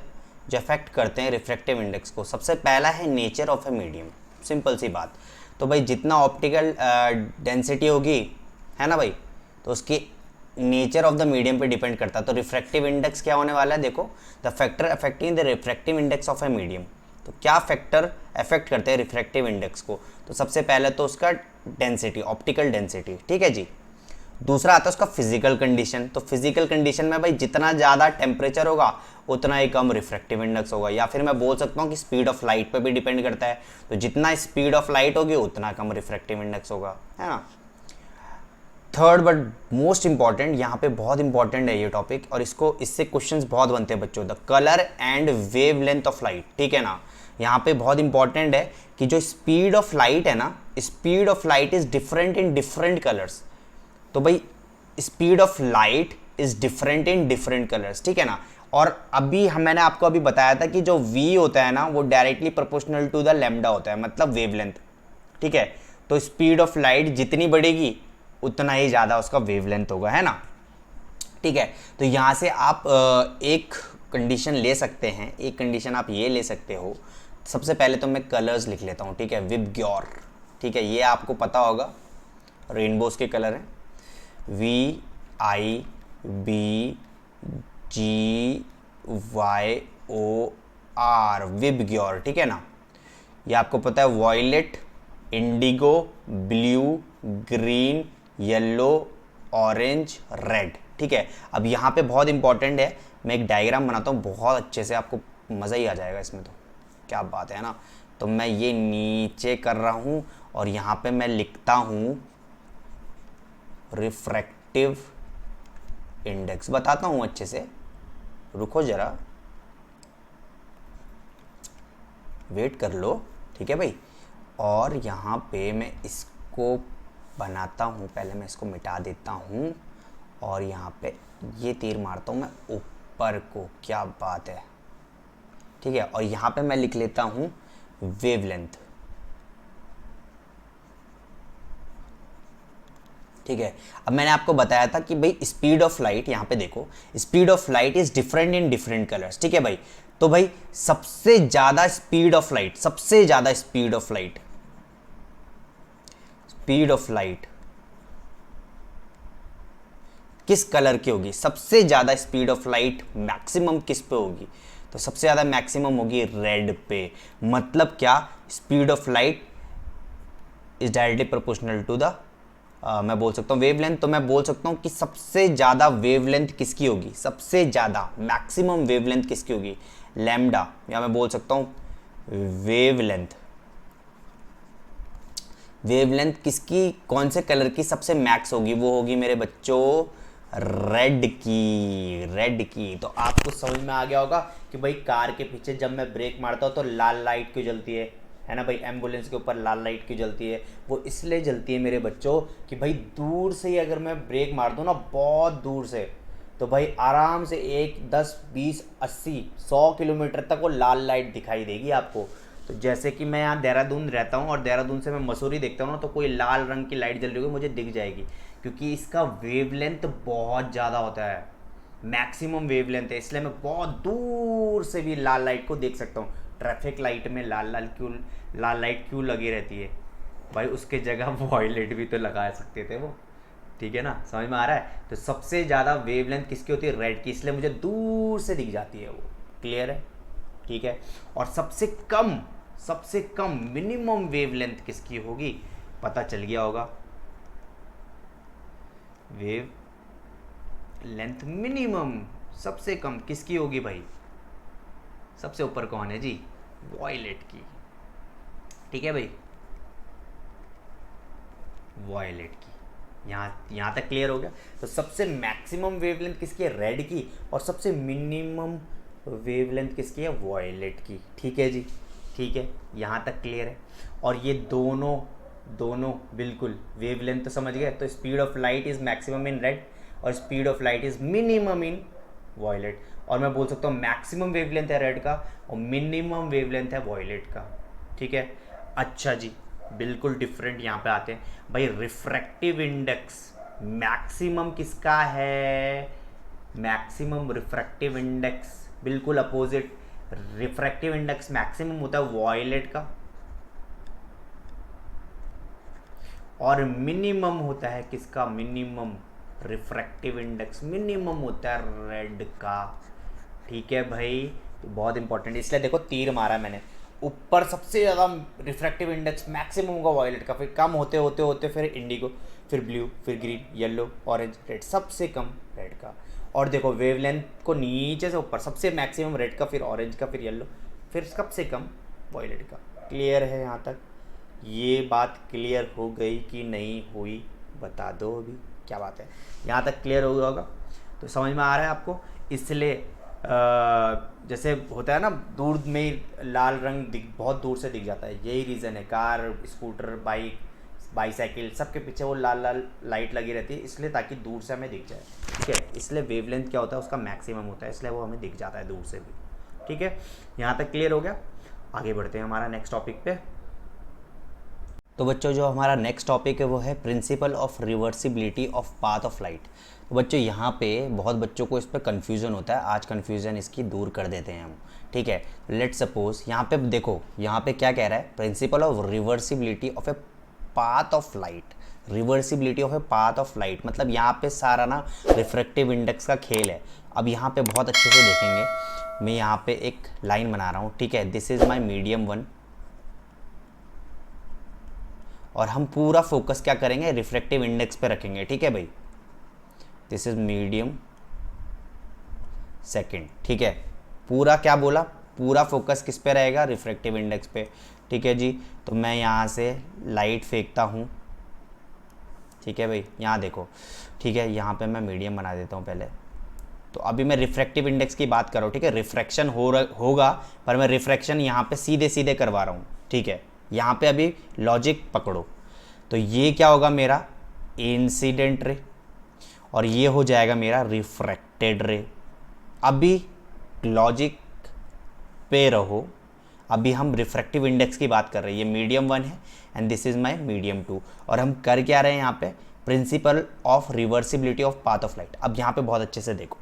जो अफेक्ट करते हैं रिफ्रैक्टिव इंडेक्स को? सबसे पहला है nature of a medium, simple सी बात। तो भाई जितना ऑप्टिकल डेंसिटी होगी, है ना भाई, तो उसकी नेचर ऑफ द मीडियम पे डिपेंड करता है। तो रिफ्रैक्टिव इंडेक्स क्या होने वाला है, देखो, the factor affecting the refractive index of a medium. तो क्या फैक्टर अफेक्ट करते हैं रिफ्रैक्टिव इंडेक्स को? तो सबसे पहले तो उसका डेंसिटी, ऑप्टिकल डेंसिटी, ठीक है जी। दूसरा आता है उसका फिजिकल कंडीशन। तो फिजिकल कंडीशन में भाई जितना ज़्यादा टेम्परेचर होगा उतना ही कम रिफ्रैक्टिव इंडेक्स होगा, या फिर मैं बोल सकता हूँ कि स्पीड ऑफ लाइट पे भी डिपेंड करता है। तो जितना स्पीड ऑफ लाइट होगी उतना कम रिफ्रैक्टिव इंडेक्स होगा, है ना। थर्ड बट मोस्ट इंपॉर्टेंट, यहाँ पे बहुत इंपॉर्टेंट है ये टॉपिक, और इससे क्वेश्चंस बहुत बनते हैं बच्चों, the colour and wave length of light. ठीक है ना, यहाँ पे बहुत इंपॉर्टेंट है कि जो स्पीड ऑफ लाइट है ना, speed of light is different in different colours. तो भाई speed of light is different in different colours, ठीक है ना। और अभी मैंने आपको अभी बताया था कि जो v होता है ना वो directly proportional to the lambda होता है, मतलब वेवलेंथ। ठीक है, तो स्पीड ऑफ लाइट जितनी बढ़ेगी उतना ही ज़्यादा उसका वेवलेंथ होगा, है ना। ठीक है, तो यहाँ से आप एक कंडीशन ले सकते हैं, एक कंडीशन आप ये ले सकते हो। सबसे पहले तो मैं कलर्स लिख लेता हूँ, ठीक है, विबग्योर। ठीक है, ये आपको पता होगा, रेनबोज के कलर हैं, VIBGYOR, विबग्योर। ठीक है ना, ये आपको पता है, violet, indigo, blue, green, yellow, orange, red. ठीक है, अब यहाँ पे बहुत इंपॉर्टेंट है, मैं एक डायग्राम बनाता हूँ बहुत अच्छे से, आपको मज़ा ही आ जाएगा इसमें, तो क्या बात है ना। तो मैं ये नीचे कर रहा हूँ और यहाँ पे मैं लिखता हूँ रिफ्रैक्टिव इंडेक्स, बताता हूँ अच्छे से, रुको ज़रा, वेट कर लो, ठीक है भाई। और यहाँ पे मैं इसको बनाता हूँ, पहले मैं इसको मिटा देता हूँ, और यहाँ पे ये तीर मारता हूँ मैं ऊपर को, क्या बात है। ठीक है, और यहाँ पे मैं लिख लेता हूँ वेवलेंथ। ठीक है, अब मैंने आपको बताया था कि भाई स्पीड ऑफ लाइट, यहाँ पे देखो, speed of light is different in different colours. ठीक है भाई, तो भाई सबसे ज्यादा स्पीड ऑफ लाइट, सबसे ज्यादा speed of light, speed of light किस कलर की होगी? सबसे ज्यादा स्पीड ऑफ लाइट मैक्सिमम किस पे होगी? तो सबसे ज्यादा मैक्सिमम होगी रेड पे। मतलब क्या? Speed of light is directly proportional to the मैं बोल सकता हूँ वेवलेंथ। तो मैं बोल सकता हूँ कि सबसे ज़्यादा वेवलेंथ किसकी होगी? सबसे ज़्यादा मैक्सिमम वेवलेंथ किसकी होगी? लैम्डा, या मैं बोल सकता हूँ वेवलेंथ। वेवलेंथ किसकी, कौन से कलर की सबसे मैक्स होगी? वो होगी मेरे बच्चों रेड की, रेड की। तो आपको समझ में आ गया होगा कि भाई कार के पीछे जब मैं ब्रेक मारता हूँ तो लाल लाइट क्यों जलती है ना भाई। एम्बुलेंस के ऊपर लाल लाइट क्यों जलती है? वो इसलिए जलती है मेरे बच्चों कि भाई दूर से ही अगर मैं ब्रेक मार दूँ ना, बहुत दूर से, तो भाई आराम से 1, 10, 20, 80, 100 किलोमीटर तक वो लाल लाइट दिखाई देगी आपको। तो जैसे कि मैं यहाँ देहरादून रहता हूँ और देहरादून से मैं मसूरी देखता हूँ ना, तो कोई लाल रंग की लाइट जल रही होगी मुझे दिख जाएगी, क्योंकि इसका वेवलेंथ बहुत ज़्यादा होता है, मैक्सिमम वेवलेंथ है, इसलिए मैं बहुत दूर से भी लाल लाइट को देख सकता हूँ। ट्रैफिक लाइट में लाल लाइट क्यों लगी रहती है भाई? उसके जगह वॉयलेट भी तो लगा सकते थे वो, ठीक है ना, समझ में आ रहा है। तो सबसे ज़्यादा वेवलेंथ किसकी होती है? रेड की, इसलिए मुझे दूर से दिख जाती है वो, क्लियर है, ठीक है। और सबसे कम मिनिमम वेवलेंथ किसकी होगी? पता चल गया होगा, वेव लेंथ मिनिमम सबसे कम किसकी होगी भाई? सबसे ऊपर कौन है जी? वॉयलेट की, ठीक है भाई, वॉयलेट की। यहाँ तक क्लियर हो गया। तो सबसे मैक्सिमम वेवलेंथ किसकी है? रेड की। और सबसे मिनिमम वेवलेंथ किसकी है? वॉयलेट की, ठीक है जी, ठीक है, यहाँ तक क्लियर है। और ये दोनों बिल्कुल वेवलेंथ तो समझ गए। तो speed of light is maximum in red और speed of light is minimum in violet. और मैं बोल सकता हूँ मैक्सिमम वेवलेंथ है रेड का और मिनिमम वेवलेंथ है वॉयलेट का, ठीक है। अच्छा जी, बिल्कुल डिफरेंट यहाँ पे आते हैं भाई। रिफ्रैक्टिव इंडेक्स मैक्सिमम किसका है, मैक्सिमम रिफ्रैक्टिव इंडेक्स बिल्कुल अपोजिट। रिफ्रैक्टिव इंडेक्स मैक्सिमम होता है वॉयलेट का, और मिनिमम होता है किसका, मिनिमम रिफ्रैक्टिव इंडेक्स मिनिमम होता है रेड का। ठीक है भाई, तो बहुत इंपॉर्टेंट, इसलिए देखो तीर मारा मैंने, ऊपर सबसे ज़्यादा रिफ्रैक्टिव इंडेक्स मैक्सिमम होगा वॉयलेट का, फिर कम होते होते होते फिर इंडिगो, फिर ब्लू, फिर ग्रीन, येलो, ऑरेंज, रेड, सबसे कम रेड का। और देखो वेवलेंथ को नीचे से ऊपर, सबसे मैक्सिमम रेड का, फिर ऑरेंज का, फिर येलो, फिर सबसे कम वॉयलेट का। क्लियर है यहाँ तक? ये बात क्लियर हो गई कि नहीं हुई, बता दो अभी। क्या बात है, यहाँ तक क्लियर हो गया होगा, तो समझ में आ रहा है आपको। इसलिए जैसे होता है ना दूर में लाल रंग दिख, बहुत दूर से दिख जाता है, यही रीज़न है। कार, स्कूटर, बाइक, बाईसाइकिल, सबके पीछे वो लाल लाल लाइट लगी रहती है, इसलिए ताकि दूर से हमें दिख जाए। ठीक है, इसलिए वेवलेंथ क्या होता है, उसका मैक्सिमम होता है, इसलिए वो हमें दिख जाता है दूर से भी। ठीक है, यहाँ तक क्लियर हो गया। आगे बढ़ते हैं हमारा नेक्स्ट टॉपिक पे। तो बच्चों जो हमारा नेक्स्ट टॉपिक है वो है principal of reversibility of path of light. तो बच्चों यहाँ पे बहुत बच्चों को इस पर कन्फ्यूज़न होता है, आज कन्फ्यूज़न इसकी दूर कर देते हैं हम। ठीक है, लेट्स सपोज यहाँ पे देखो, यहाँ पे क्या कह रहा है, principal of reversibility of a path of light. Reversibility of a path of light मतलब यहाँ पे सारा ना रिफ्रैक्टिव इंडेक्स का खेल है। अब यहाँ पे बहुत अच्छे से देखेंगे, मैं यहाँ पे एक लाइन बना रहा हूँ। ठीक है, दिस इज़ माई मीडियम 1, और हम पूरा फोकस क्या करेंगे, रिफ्रैक्टिव इंडेक्स पे रखेंगे। ठीक है भाई, दिस इज मीडियम सेकंड। ठीक है, पूरा क्या बोला, पूरा फोकस किस पे रहेगा, रिफ्रैक्टिव इंडेक्स पे। ठीक है जी, तो मैं यहाँ से लाइट फेंकता हूँ। ठीक है भाई, यहाँ देखो। ठीक है, यहाँ पे मैं मीडियम बना देता हूँ पहले। तो अभी मैं रिफ्रैक्टिव इंडेक्स की बात कर रहा हूँ। ठीक है, रिफ्रैक्शन होगा, पर मैं रिफ्रैक्शन यहाँ पे सीधे सीधे करवा रहा हूँ। ठीक है, यहाँ पे अभी लॉजिक पकड़ो। तो ये क्या होगा मेरा इंसिडेंट रे, और ये हो जाएगा मेरा रिफ्रैक्टेड रे। अभी लॉजिक पे रहो, अभी हम रिफ्रैक्टिव इंडेक्स की बात कर रहे हैं। ये मीडियम 1 है and this is my medium 2, और हम कर क्या रहे हैं यहाँ पे, principal of reversibility of path of light. अब यहाँ पे बहुत अच्छे से देखो।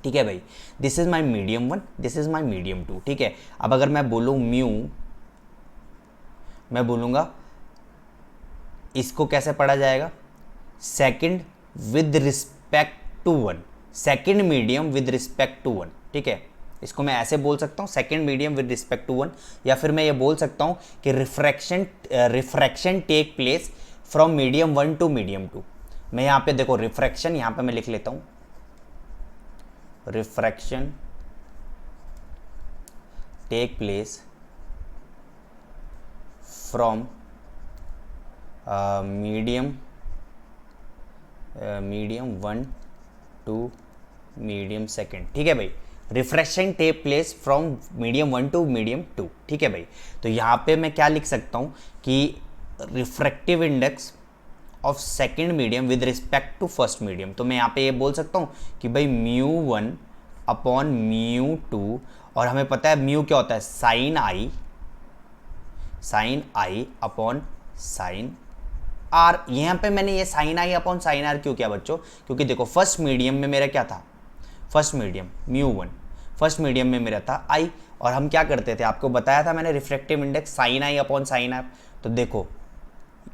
ठीक है भाई, this is my medium 1, this is my medium 2। ठीक है, अब अगर मैं बोलूँ म्यू, मैं बोलूँगा इसको कैसे पढ़ा जाएगा, second with respect to 1, second medium with respect to 1। ठीक है, इसको मैं ऐसे बोल सकता हूँ, second medium with respect to 1, या फिर मैं ये बोल सकता हूँ कि refraction take place from medium 1 to medium 2। मैं यहाँ पे देखो रिफ्रैक्शन, यहाँ पे मैं लिख लेता हूँ, refraction take place from medium 1 to medium second. ठीक है भाई, refraction take place from medium 1 to medium 2। ठीक है भाई, तो यहाँ पे मैं क्या लिख सकता हूँ कि refractive index of second medium with respect to first medium. तो मैं यहाँ पे ये बोल सकता हूँ कि भाई म्यू 1 अपॉन म्यू 2, और हमें पता है म्यू क्या होता है, साइन आई अपॉन साइन आर। यहाँ पे मैंने ये साइन आई अपॉन साइन आर क्यों किया बच्चों, क्योंकि देखो फर्स्ट मीडियम में मेरा क्या था, first medium mu 1, first medium में मेरा था आई, और हम क्या करते थे, आपको बताया था मैंने, रिफ्रैक्टिव इंडेक्स साइन आई अपॉन साइन आर। तो देखो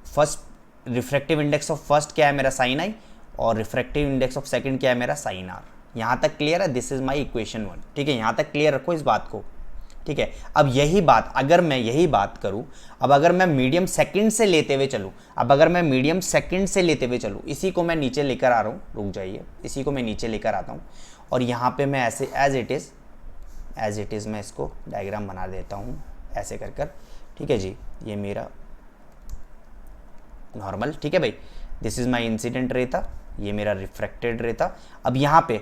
first refractive index of first क्या है मेरा, साइन आई, और रिफ्रैक्टिव इंडेक्स ऑफ सेकंड क्या है मेरा, साइन आर। यहाँ तक क्लियर है, दिस इज माई इक्वेशन 1। ठीक है, यहाँ तक क्लियर रखो इस बात को। ठीक है, अब यही बात अगर मैं यही बात करूं, अब अगर मैं मीडियम सेकंड से लेते हुए चलूं, अब अगर मैं मीडियम सेकंड से लेते हुए चलूं, इसी को मैं नीचे लेकर आ रहा हूं, रुक जाइए, इसी को मैं नीचे लेकर आता हूं, और यहाँ पे मैं ऐसे एज इट इज़ मैं इसको डायग्राम बना देता हूँ ऐसे कर कर। ठीक है जी, ये मेरा नॉर्मल। ठीक है भाई, this is my incident ray था, ये मेरा रिफ्रैक्टेड रे था। अब यहाँ पे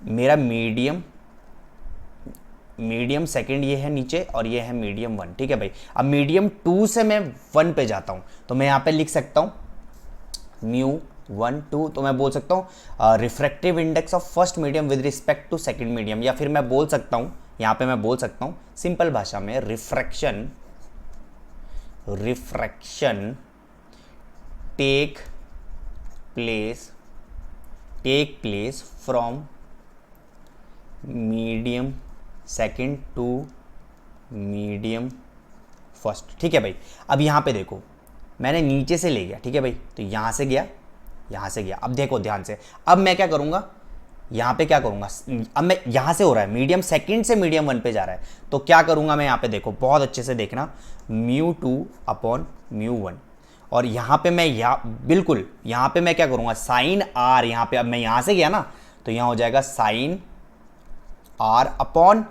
मेरा मीडियम सेकंड ये है नीचे, और ये है मीडियम 1। ठीक है भाई, अब मीडियम 2 से मैं 1 पे जाता हूँ, तो मैं यहाँ पे लिख सकता हूँ म्यू 1 2, तो मैं बोल सकता हूँ refractive index of first medium with respect to second medium, या फिर मैं बोल सकता हूँ यहाँ पे मैं बोल सकता हूँ सिंपल भाषा में, refraction refraction take place from medium second to medium first. ठीक है भाई, अब यहाँ पे देखो मैंने नीचे से ले गया, ठीक है भाई, तो यहाँ से गया, यहाँ से गया। अब देखो ध्यान से, अब मैं क्या करूँगा, यहाँ पे क्या करूँगा, अब मैं यहाँ से हो रहा है मीडियम सेकंड से मीडियम वन पे जा रहा है, तो क्या करूँगा मैं यहाँ पे, देखो बहुत अच्छे से देखना, μ2 अपॉन μ1, और यहाँ पे मैं बिल्कुल यहाँ पे मैं क्या करूँगा, साइन आर, यहाँ पे अब मैं यहाँ से गया ना, तो यहाँ हो जाएगा साइन आर अपॉन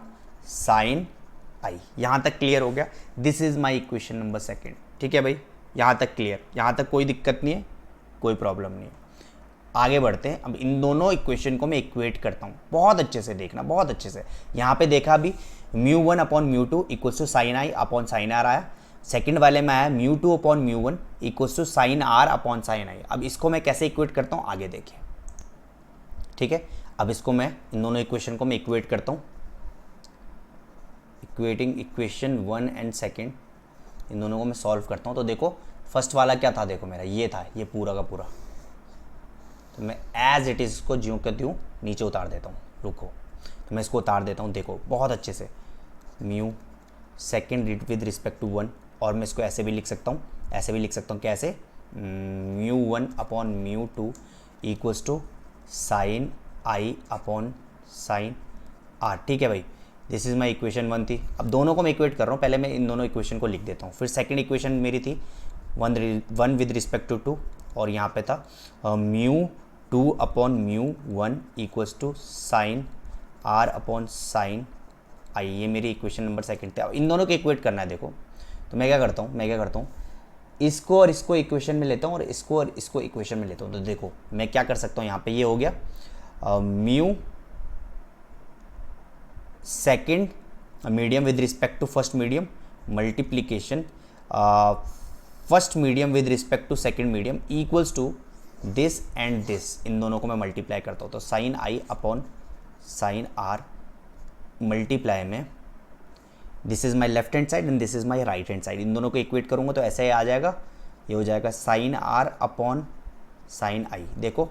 साइन आई। यहाँ तक क्लियर हो गया, this is my equation number second. ठीक है भाई, यहाँ तक क्लियर, यहाँ तक कोई दिक्कत नहीं है, कोई प्रॉब्लम नहीं है। आगे बढ़ते हैं, अब इन दोनों इक्वेशन को मैं इक्वेट करता हूँ, बहुत अच्छे से देखना, बहुत अच्छे से। यहाँ पे देखा अभी μ1 upon μ2 equals to sine I upon sine R आया, सेकंड वाले में आया μ2 upon μ1 equals to sine R upon sine I. अब इसको मैं कैसे इक्वेट करता हूँ आगे देखिए। ठीक है, अब इसको मैं इन दोनों इक्वेशन को मैं इक्वेट करता हूँ, इक्वेटिंग इक्वेशन 1 एंड सेकेंड, इन दोनों को मैं सॉल्व करता हूँ। तो देखो फर्स्ट वाला क्या था, देखो मेरा ये था, ये पूरा का पूरा, तो मैं एज इट इज़ इसको ज्यों के त्यों नीचे उतार देता हूँ। रुको, तो मैं इसको उतार देता हूँ, देखो बहुत अच्छे से, mu second with respect to 1, और मैं इसको ऐसे भी लिख सकता हूँ, ऐसे भी लिख सकता हूँ, कैसे, μ1 upon μ2 equals to sine I upon sine R. ठीक है भाई, दिस इज़ माई इक्वेशन 1 थी। अब दोनों को मैं इक्वेट कर रहा हूँ, पहले मैं इन दोनों इक्वेशन को लिख देता हूँ। फिर सेकंड इक्वेशन मेरी थी 1 विद रिस्पेक्ट टू 2, और यहाँ पे था μ2 upon μ1 equals to sine R upon sine I. ये मेरी इक्वेशन नंबर सेकंड थी। अब इन दोनों को इक्वेट करना है, देखो तो मैं क्या करता हूँ, इसको और इसको इक्वेशन में लेता हूँ, और इसको और इसको इक्वेशन में लेता हूँ। तो देखो मैं क्या कर सकता हूँ, यहाँ पे ये हो गया mu second medium with respect to first medium multiplication first medium with respect to second medium equals to this and this, इन दोनों को मैं मल्टीप्लाई करता हूँ। तो साइन आई अपॉन साइन आर मल्टीप्लाई में this is my left hand side and this is my right hand side, इन दोनों को इक्वेट करूँगा तो ऐसे ही आ जाएगा, ये हो जाएगा साइन आर अपॉन साइन आई। देखो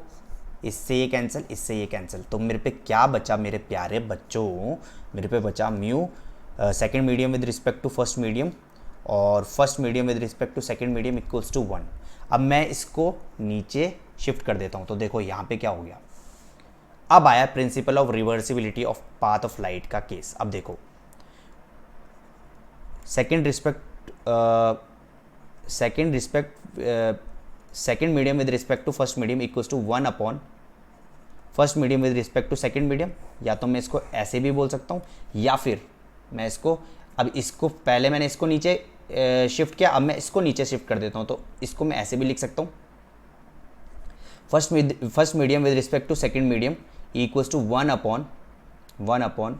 इससे ये कैंसिल, इससे ये कैंसिल, तो मेरे पे क्या बचा मेरे प्यारे बच्चों, मेरे पे बचा mu second medium with respect to first medium और first medium with respect to second medium equals to 1। अब मैं इसको नीचे शिफ्ट कर देता हूँ, तो देखो यहाँ पे क्या हो गया, अब आया principle of reversibility of path of light का केस। अब देखो second medium with respect to first medium equals to 1 upon first medium with respect to second medium, या तो मैं इसको ऐसे भी बोल सकता हूँ, या फिर मैं इसको, अब इसको पहले मैंने इसको नीचे शिफ्ट किया, अब मैं इसको नीचे शिफ्ट कर देता हूँ, तो इसको मैं ऐसे भी लिख सकता हूँ, first medium with respect to second medium equals to 1 upon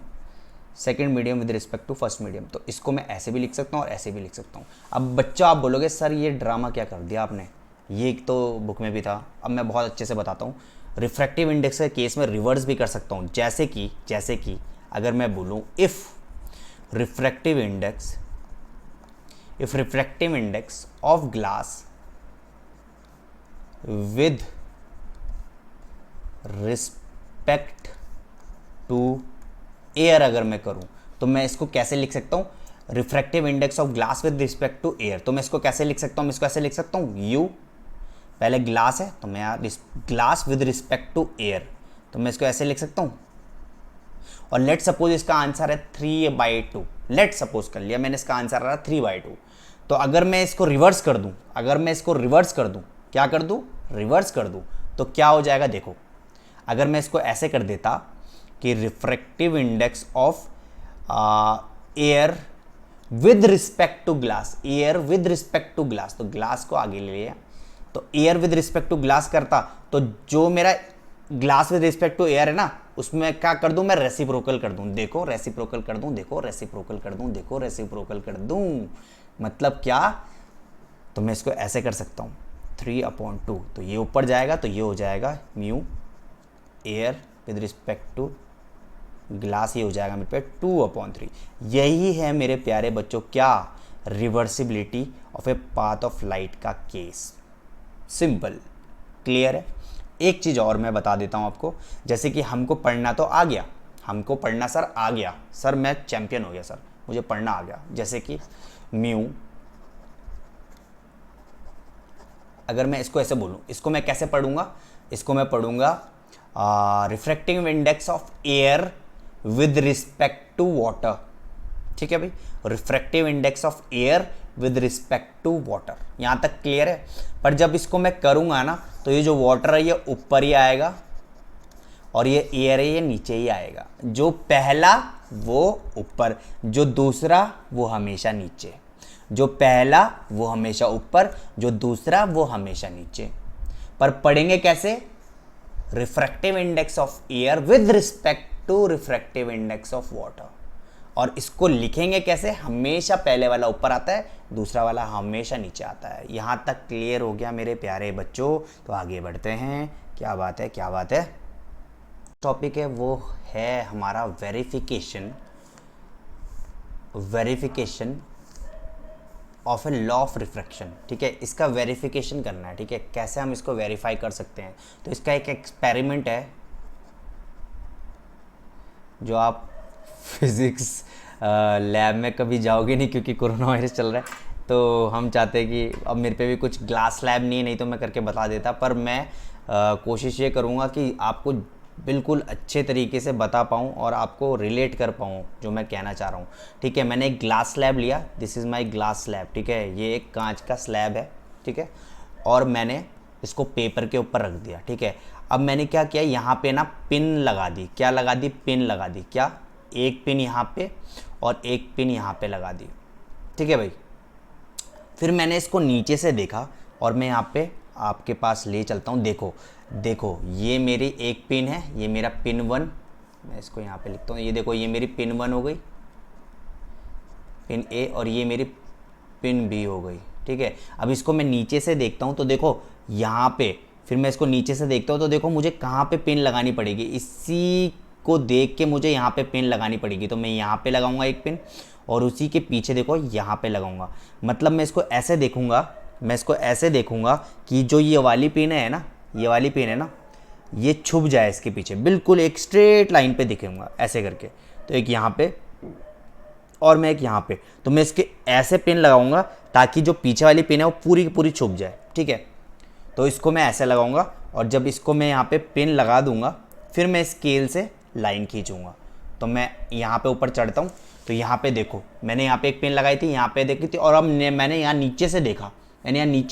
second medium with respect to first medium. तो इसको मैं ऐसे भी लिख सकता हूँ और ऐसे भी लिख सकता हूँ। अब बच्चा आप बोलोगे सर ये ड्रामा क्या कर दिया आपने, ये तो बुक में भी था। अब मैं बहुत अच्छे से बताता हूँ, रिफ्रैक्टिव इंडेक्स के केस में रिवर्स भी कर सकता हूँ, जैसे कि अगर मैं बोलूँ if refractive index of glass with respect to air अगर मैं करूं, तो मैं इसको कैसे लिख सकता हूं, refractive index of glass with respect to air. तो मैं इसको कैसे लिख सकता हूं, मैं इसको ऐसे लिख सकता हूं, यू पहले ग्लास है तो मैं glass with respect to air, तो मैं इसको ऐसे लिख सकता हूं। और लेट सपोज इसका आंसर है 3/2, लेट सपोज कर लिया मैंने, इसका आंसर रहा 3/2। तो अगर मैं इसको रिवर्स कर दूं, क्या कर दूं, रिवर्स कर दूं, तो क्या हो जाएगा, देखो अगर मैं इसको ऐसे कर देता कि refractive index of air with respect to glass, तो ग्लास को आगे ले लिया, तो air with respect to glass करता, तो जो मेरा glass with respect to air है ना, उसमें क्या कर दूं मैं, रेसिप्रोकल कर दूं। देखो रेसिप्रोकल कर दूं, मतलब क्या, तो मैं इसको ऐसे कर सकता हूँ 3/2, तो ये ऊपर जाएगा तो ये हो जाएगा mu air with respect to glass, ये हो जाएगा मेरे पे 2/3। यही है मेरे प्यारे बच्चों क्या, reversibility of a path of light का केस। सिंपल, क्लियर है। एक चीज़ और मैं बता देता हूँ आपको, जैसे कि हमको पढ़ना तो आ गया, हमको पढ़ना सर आ गया, सर मैं चैंपियन हो गया सर, मुझे पढ़ना आ गया। जैसे कि म्यू, अगर मैं इसको ऐसे बोलूँ, इसको मैं कैसे पढ़ूंगा, इसको मैं पढ़ूंगा refractive index of air with respect to water. ठीक है भाई, refractive index of air with respect to water, यहाँ तक क्लियर है। पर जब इसको मैं करूँगा ना, तो ये जो वाटर है ये ऊपर ही आएगा और ये एयर है ये नीचे ही आएगा। जो पहला वो ऊपर, जो दूसरा वो हमेशा नीचे। जो पहला वो हमेशा ऊपर, जो दूसरा वो हमेशा नीचे। पर पढ़ेंगे कैसे? Refractive index of air with respect to refractive index of water. और इसको लिखेंगे कैसे? हमेशा पहले वाला ऊपर आता है, दूसरा वाला हमेशा नीचे आता है। यहाँ तक क्लियर हो गया मेरे प्यारे बच्चों? तो आगे बढ़ते हैं। क्या बात है, क्या बात है। टॉपिक है वो है हमारा verification of a law of refraction. ठीक है, इसका वेरिफिकेशन करना है। ठीक है, कैसे हम इसको वेरीफाई कर सकते हैं? तो इसका एक एक्सपेरिमेंट है जो आप फिज़िक्स लैब में कभी जाओगे नहीं, क्योंकि कोरोना वायरस चल रहा है। तो हम चाहते हैं कि अब मेरे पे भी कुछ ग्लास लैब नहीं तो मैं करके बता देता, पर मैं कोशिश ये करूँगा कि आपको बिल्कुल अच्छे तरीके से बता पाऊँ और आपको रिलेट कर पाऊँ जो मैं कहना चाह रहा हूँ। ठीक है, मैंने एक ग्लास स्लैब लिया, this is my glass slab. ठीक है, ये एक कांच का स्लैब है। ठीक है, और मैंने इसको पेपर के ऊपर रख दिया। ठीक है, अब मैंने क्या किया, यहाँ पे ना पिन लगा दी। क्या लगा दी? पिन लगा दी। क्या? एक पिन यहाँ पे और एक पिन यहाँ पे लगा दी। ठीक है भाई, फिर मैंने इसको नीचे से देखा और मैं यहाँ पे आपके पास ले चलता हूँ। देखो देखो, ये मेरी एक पिन है, ये मेरा पिन 1, मैं इसको यहाँ पे लिखता हूँ। ये देखो, ये मेरी पिन 1 हो गई, पिन ए, और ये मेरी पिन बी हो गई। ठीक है, अब इसको मैं नीचे से देखता हूँ तो देखो यहाँ पे, फिर मैं इसको नीचे से देखता हूँ तो देखो मुझे कहाँ पे पिन लगानी पड़ेगी। इसी को देख के मुझे यहाँ पे पिन लगानी पड़ेगी, तो मैं यहाँ पे लगाऊंगा एक पिन और उसी के पीछे देखो यहाँ पे लगाऊंगा। मतलब मैं इसको ऐसे देखूंगा, कि जो ये वाली पिन है ना, ये वाली पिन है ना, ये छुप जाए इसके पीछे, बिल्कुल एक स्ट्रेट लाइन पे दिखूंगा ऐसे करके। तो एक यहाँ पे और मैं एक यहाँ पे, तो मैं इसके ऐसे पिन लगाऊंगा ताकि जो पीछे वाली पिन है वो पूरी की पूरी छुप जाए। ठीक है, तो इसको मैं ऐसे लगाऊंगा और जब इसको मैं यहाँ पे पिन लगा दूंगा, फिर मैं स्केल से लाइन खींचूंगा। तो मैं यहाँ पे ऊपर चढ़ता हूँ, तो यहाँ पे देखो मैंने यहाँ पे एक पिन लगाई थी, यहाँ पे देखी थी, और अब मैंने यहाँ नीचे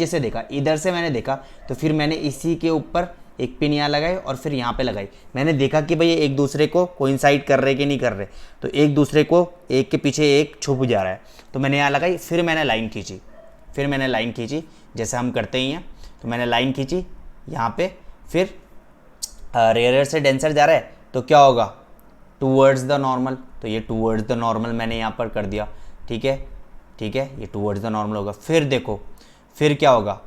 से देखा, इधर से मैंने देखा, तो फिर मैंने इसी के ऊपर एक पिन यहाँ लगाई और फिर यहाँ पे लगाई। मैंने देखा कि भाई ये एक दूसरे को कोइंसाइड कर रहे कि नहीं कर रहे, तो एक दूसरे को एक के पीछे एक छुप जा रहा है। तो मैंने यहाँ लगाई, फिर मैंने लाइन खींची, जैसे हम करते ही हैं। तो मैंने लाइन खींची यहाँ पे, फिर रेयर से डेंसर जा रहा है तो क्या होगा? Towards the normal. तो ये टूवर्ड्स द नॉर्मल मैंने यहाँ पर कर दिया। ठीक है, ये टूवर्ड्स द नॉर्मल होगा। फिर देखो, फिर क्या होगा?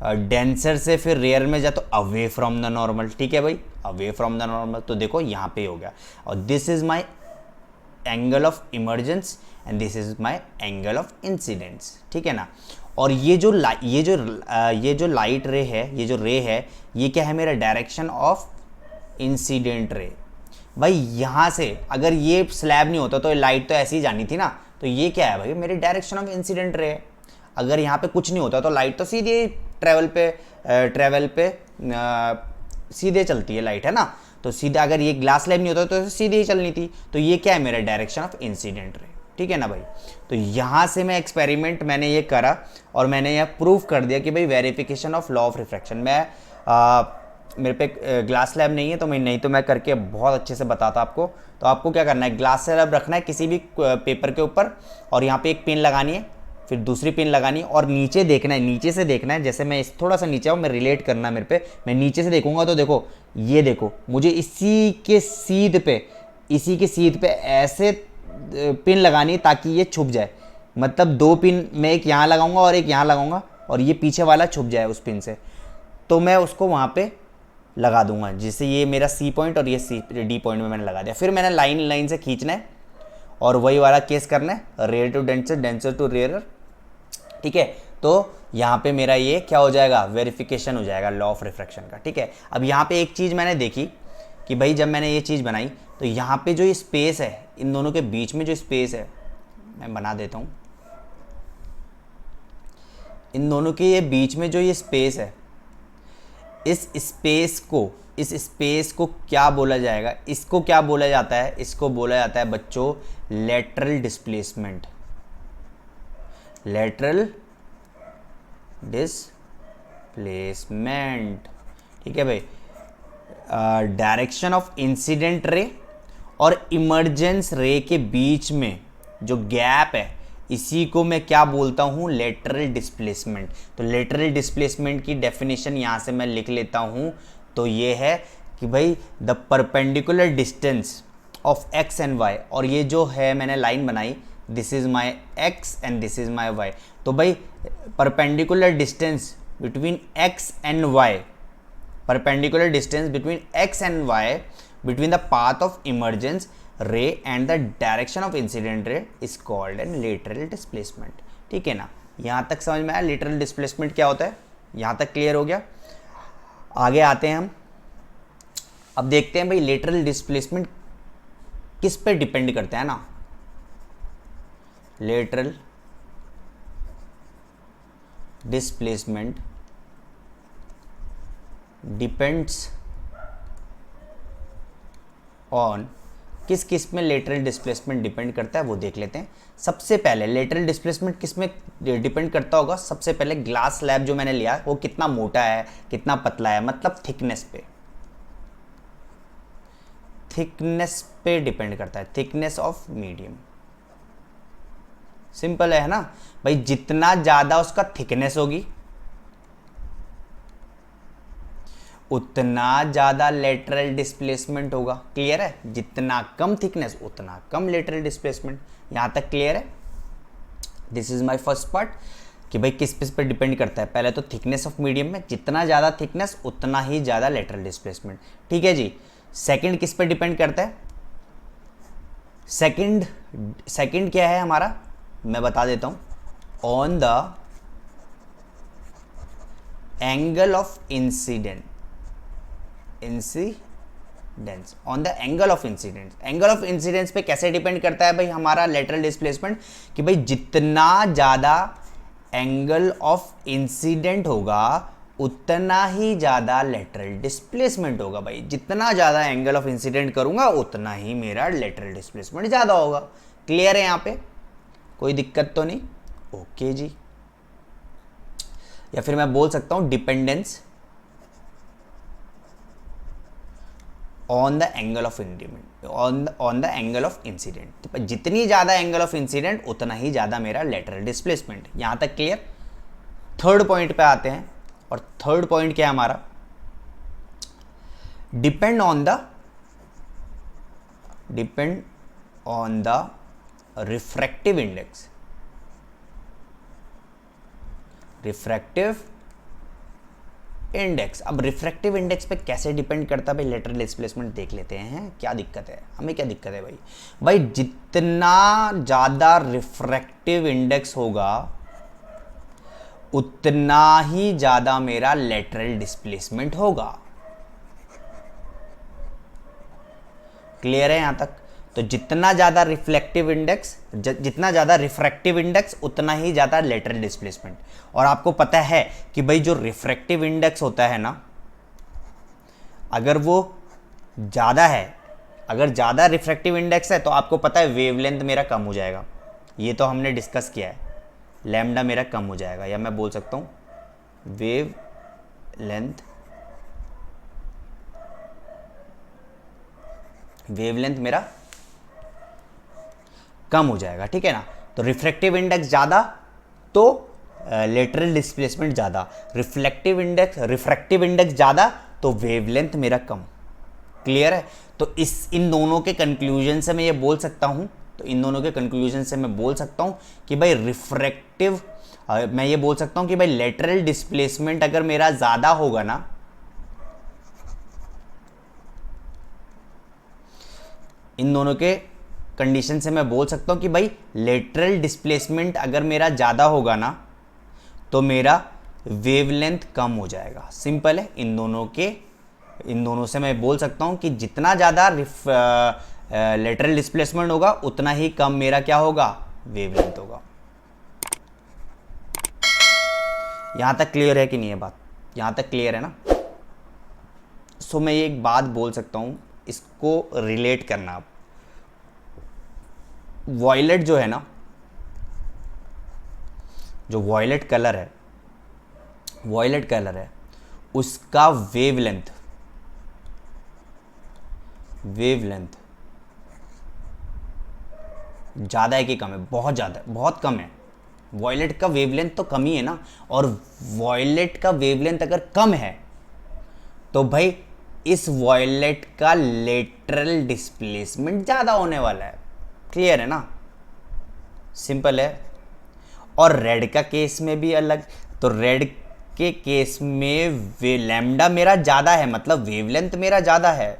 डेंसर से फिर रेयर में जा तो अवे फ्रॉम द नॉर्मल। ठीक है भाई, अवे फ्रॉम द नॉर्मल, तो देखो यहाँ पे हो गया। और this is my angle of emergence and this is my angle of incidence. ठीक है ना। और ये जो लाइट रे है, ये जो रे है, ये क्या है? मेरा डायरेक्शन ऑफ इंसिडेंट रे। भाई यहाँ से अगर ये स्लैब नहीं होता तो लाइट तो ऐसी ही जानी थी ना। तो ये क्या है भाई? मेरी डायरेक्शन ऑफ इंसिडेंट रे है। अगर यहाँ पे कुछ नहीं होता तो लाइट तो सीधे ट्रेवल पे सीधे चलती है लाइट, है ना। तो सीधा अगर ये ग्लास स्लैब नहीं होता तो सीधे ही चलनी थी। तो ये क्या है? मेरा डायरेक्शन ऑफ इंसिडेंट रे। ठीक है ना भाई। तो यहाँ से मैं एक्सपेरिमेंट मैंने ये करा और मैंने यह प्रूव कर दिया कि भाई verification of law of refraction. मैं मेरे पे ग्लास स्लैब नहीं है, तो मैं करके बहुत अच्छे से बताता आपको। तो आपको क्या करना है? ग्लास स्लैब रखना है किसी भी पेपर के ऊपर, और यहाँ पे एक पिन लगानी है, फिर दूसरी पिन लगानी है, और नीचे देखना है, नीचे से देखना है। जैसे मैं थोड़ा सा नीचे आऊँ, मैं रिलेट करना है मेरे पे, मैं नीचे से देखूंगा तो देखो, ये देखो मुझे इसी के सीध पे ऐसे पिन लगानी है ताकि ये छुप जाए। मतलब 2 पिन मैं एक यहाँ लगाऊंगा और एक यहाँ लगाऊंगा, और ये पीछे वाला छुप जाए उस पिन से। तो मैं उसको वहाँ पे लगा दूंगा, जिससे ये मेरा सी पॉइंट और ये डी पॉइंट में मैंने लगा दिया। फिर मैंने लाइन से खींचना है और वही वाला केस करना है, rare to denser, denser to rare, ठीक है, तो यहाँ पे मेरा ये क्या हो जाएगा, वेरिफिकेशन हो जाएगा लॉ ऑफ रिफ्रैक्शन का। ठीक है, अब यहाँ पे एक चीज़ मैंने देखी कि भाई जब मैंने ये चीज़ बनाई तो यहाँ पे जो ये स्पेस है, इन दोनों के बीच में जो स्पेस है, मैं बना देता हूँ, इन दोनों के ये बीच में जो ये स्पेस है, इस स्पेस को क्या बोला जाएगा, इसको क्या बोला जाता है, इसको बोला जाता है बच्चों लेटरल डिस्प्लेसमेंट। लेटरल डिस्प्लेसमेंट, ठीक है भाई। डायरेक्शन ऑफ इंसिडेंट रे और इमर्जेंस रे के बीच में जो गैप है, इसी को मैं क्या बोलता हूँ, लेटरल डिस्प्लेसमेंट। तो लेटरल डिस्प्लेसमेंट की डेफिनेशन यहाँ से मैं लिख लेता हूँ, तो ये है कि भाई the perpendicular distance of x and y, और ये जो है मैंने लाइन बनाई, this is my x and this is my y. तो भाई perpendicular distance between x and y, perpendicular distance between x and y between the path of emergence ray and the direction of incident ray is called an lateral displacement। ठीक है ना, यहाँ तक समझ में आया lateral displacement क्या होता है, यहाँ तक क्लियर हो गया। आगे आते हैं हम, अब देखते हैं भाई lateral displacement किस पे डिपेंड करता है ना। lateral displacement डिपेंड्स ऑन, किस किस में लेटरल डिस्प्लेसमेंट डिपेंड करता है वो देख लेते हैं। सबसे पहले लेटरल डिस्प्लेसमेंट किस में डिपेंड करता होगा, सबसे पहले ग्लास स्लैब जो मैंने लिया वो कितना मोटा है कितना पतला है, मतलब थिकनेस पे डिपेंड करता है, थिकनेस ऑफ मीडियम। सिंपल है ना भाई, जितना ज़्यादा उसका थिकनेस होगी उतना ज़्यादा लेटरल डिस्प्लेसमेंट होगा। क्लियर है, जितना कम थिकनेस उतना कम लेटरल डिस्प्लेसमेंट। यहाँ तक क्लियर है। This is my first part कि भाई किस पे डिपेंड करता है, पहले तो थिकनेस ऑफ मीडियम में, जितना ज़्यादा थिकनेस उतना ही ज़्यादा लेटरल डिस्प्लेसमेंट। ठीक है जी। सेकंड किस पे डिपेंड करता है, सेकंड क्या है हमारा, मैं बता देता हूँ, on the angle of incidence, on the angle of incidence. Angle of incidence पे कैसे डिपेंड करता है भाई हमारा लेटरल डिस्प्लेसमेंट, कि भाई जितना ज़्यादा एंगल ऑफ इंसिडेंट होगा उतना ही ज़्यादा लेटरल डिस्प्लेसमेंट होगा। भाई जितना ज़्यादा एंगल ऑफ इंसिडेंट करूँगा उतना ही मेरा लेटरल डिस्प्लेसमेंट ज़्यादा होगा। क्लियर है, यहाँ पे कोई दिक्कत तो नहीं। ओके जी। या फिर मैं बोल सकता हूँ dependence on the angle of incident, on the angle of incident. तो जितनी ज़्यादा एंगल ऑफ इंसिडेंट उतना ही ज़्यादा मेरा लेटरल डिस्प्लेसमेंट। यहाँ तक क्लियर। थर्ड पॉइंट पे आते हैं, और थर्ड पॉइंट क्या है हमारा, depend on the refractive index. Refractive index, अब रिफ्रैक्टिव इंडेक्स पे कैसे डिपेंड करता है भाई लेटरल डिस्प्लेसमेंट, देख लेते हैं। क्या दिक्कत है हमें, क्या दिक्कत है भाई जितना ज़्यादा रिफ्रैक्टिव इंडेक्स होगा उतना ही ज़्यादा मेरा लेटरल डिस्प्लेसमेंट होगा। क्लियर है यहाँ तक। तो जितना ज़्यादा रिफ्लेक्टिव इंडेक्स, जितना ज़्यादा रिफ्रैक्टिव इंडेक्स उतना ही ज़्यादा लेटरल डिस्प्लेसमेंट। और आपको पता है कि भाई जो रिफ्रैक्टिव इंडेक्स होता है ना, अगर वो ज़्यादा है, अगर ज़्यादा रिफ्रैक्टिव इंडेक्स है तो आपको पता है वेवलेंथ मेरा कम हो जाएगा। ये तो हमने डिस्कस किया है, लैम्डा मेरा कम हो जाएगा, या मैं बोल सकता हूँ वेव लेंथ मेरा कम हो जाएगा। ठीक है ना। तो रिफ्रैक्टिव इंडेक्स ज़्यादा तो लेटरल डिस्प्लेसमेंट ज़्यादा, रिफ्रैक्टिव इंडेक्स ज़्यादा तो वेवलेंथ मेरा कम। क्लियर है। तो इन दोनों के कंक्लूजन से मैं ये बोल सकता हूँ, कि भाई रिफ्रैक्टिव, मैं ये बोल सकता हूँ कि भाई लेटरल डिस्प्लेसमेंट अगर मेरा ज़्यादा होगा ना, इन दोनों के कंडीशन से मैं बोल सकता हूँ कि भाई लेटरल डिस्प्लेसमेंट अगर मेरा ज़्यादा होगा ना, तो मेरा वेवलेंथ कम हो जाएगा। सिंपल है। इन दोनों से मैं बोल सकता हूँ कि जितना ज़्यादा लेटरल डिस्प्लेसमेंट होगा उतना ही कम मेरा क्या होगा, वेवलेंथ होगा। यहाँ तक क्लियर है कि नहीं है बात? यहाँ तक क्लियर है ना? सो मैं ये एक बात बोल सकता हूँ, इसको रिलेट करना आप। वॉयलेट जो है ना, जो वॉयलेट कलर है उसका वेवलेंथ ज़्यादा है कि कम है? बहुत ज़्यादा है, बहुत कम है। वॉयलेट का वेवलेंथ तो कम ही है ना, और वॉयलेट का वेवलेंथ अगर कम है तो भाई इस वॉयलेट का लेटरल डिस्प्लेसमेंट ज़्यादा होने वाला है। क्लियर है ना? सिंपल है। और रेड का केस में भी अलग। तो रेड के केस में लैम्डा मेरा ज़्यादा है, मतलब वेवलेंथ मेरा ज़्यादा है।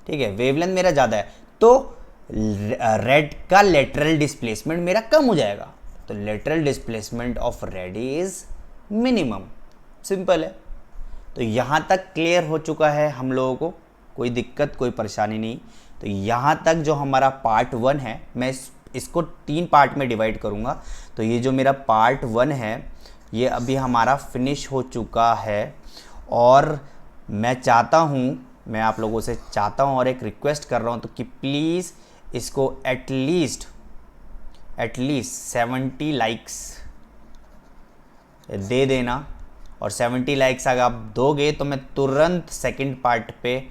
ठीक है, वेवलेंथ मेरा ज़्यादा है, तो रेड का लेटरल डिस्प्लेसमेंट मेरा कम हो जाएगा। तो lateral displacement of red is minimum. Simple है। तो यहाँ तक क्लियर हो चुका है हम लोगों को, कोई दिक्कत कोई परेशानी नहीं। तो यहाँ तक जो हमारा पार्ट 1 है, मैं इसको 3 पार्ट में डिवाइड करूँगा। तो ये जो मेरा पार्ट 1 है ये अभी हमारा फिनिश हो चुका है। और मैं आप लोगों से चाहता हूँ और एक रिक्वेस्ट कर रहा हूँ तो कि प्लीज़ इसको एटलीस्ट 70 लाइक्स दे देना। और 70 लाइक्स अगर आप दोगे तो मैं तुरंत सेकंड पार्ट पे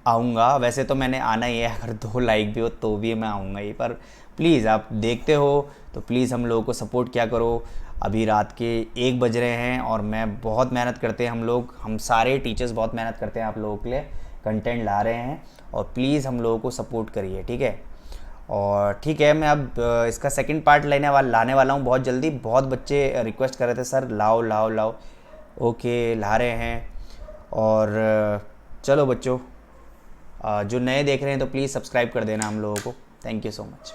आऊँगा। वैसे तो मैंने आना ही है, अगर 2 लाइक भी हो तो भी मैं आऊँगा ही, पर प्लीज़ आप देखते हो तो प्लीज़ हम लोगों को सपोर्ट किया करो। अभी रात के 1 बज रहे हैं और मैं बहुत मेहनत करते हैं, हम सारे टीचर्स बहुत मेहनत करते हैं आप लोगों के लिए, कंटेंट ला रहे हैं। और प्लीज़ हम लोगों को सपोर्ट करिए, ठीक है? और ठीक है, मैं अब इसका सेकंड पार्ट लाने वाला हूँ बहुत जल्दी। बहुत बच्चे रिक्वेस्ट कर रहे थे सर लाओ। ओके, ला रहे हैं। और चलो बच्चों, जो नए देख रहे हैं तो प्लीज़ सब्सक्राइब कर देना हम लोगों को। Thank you so much.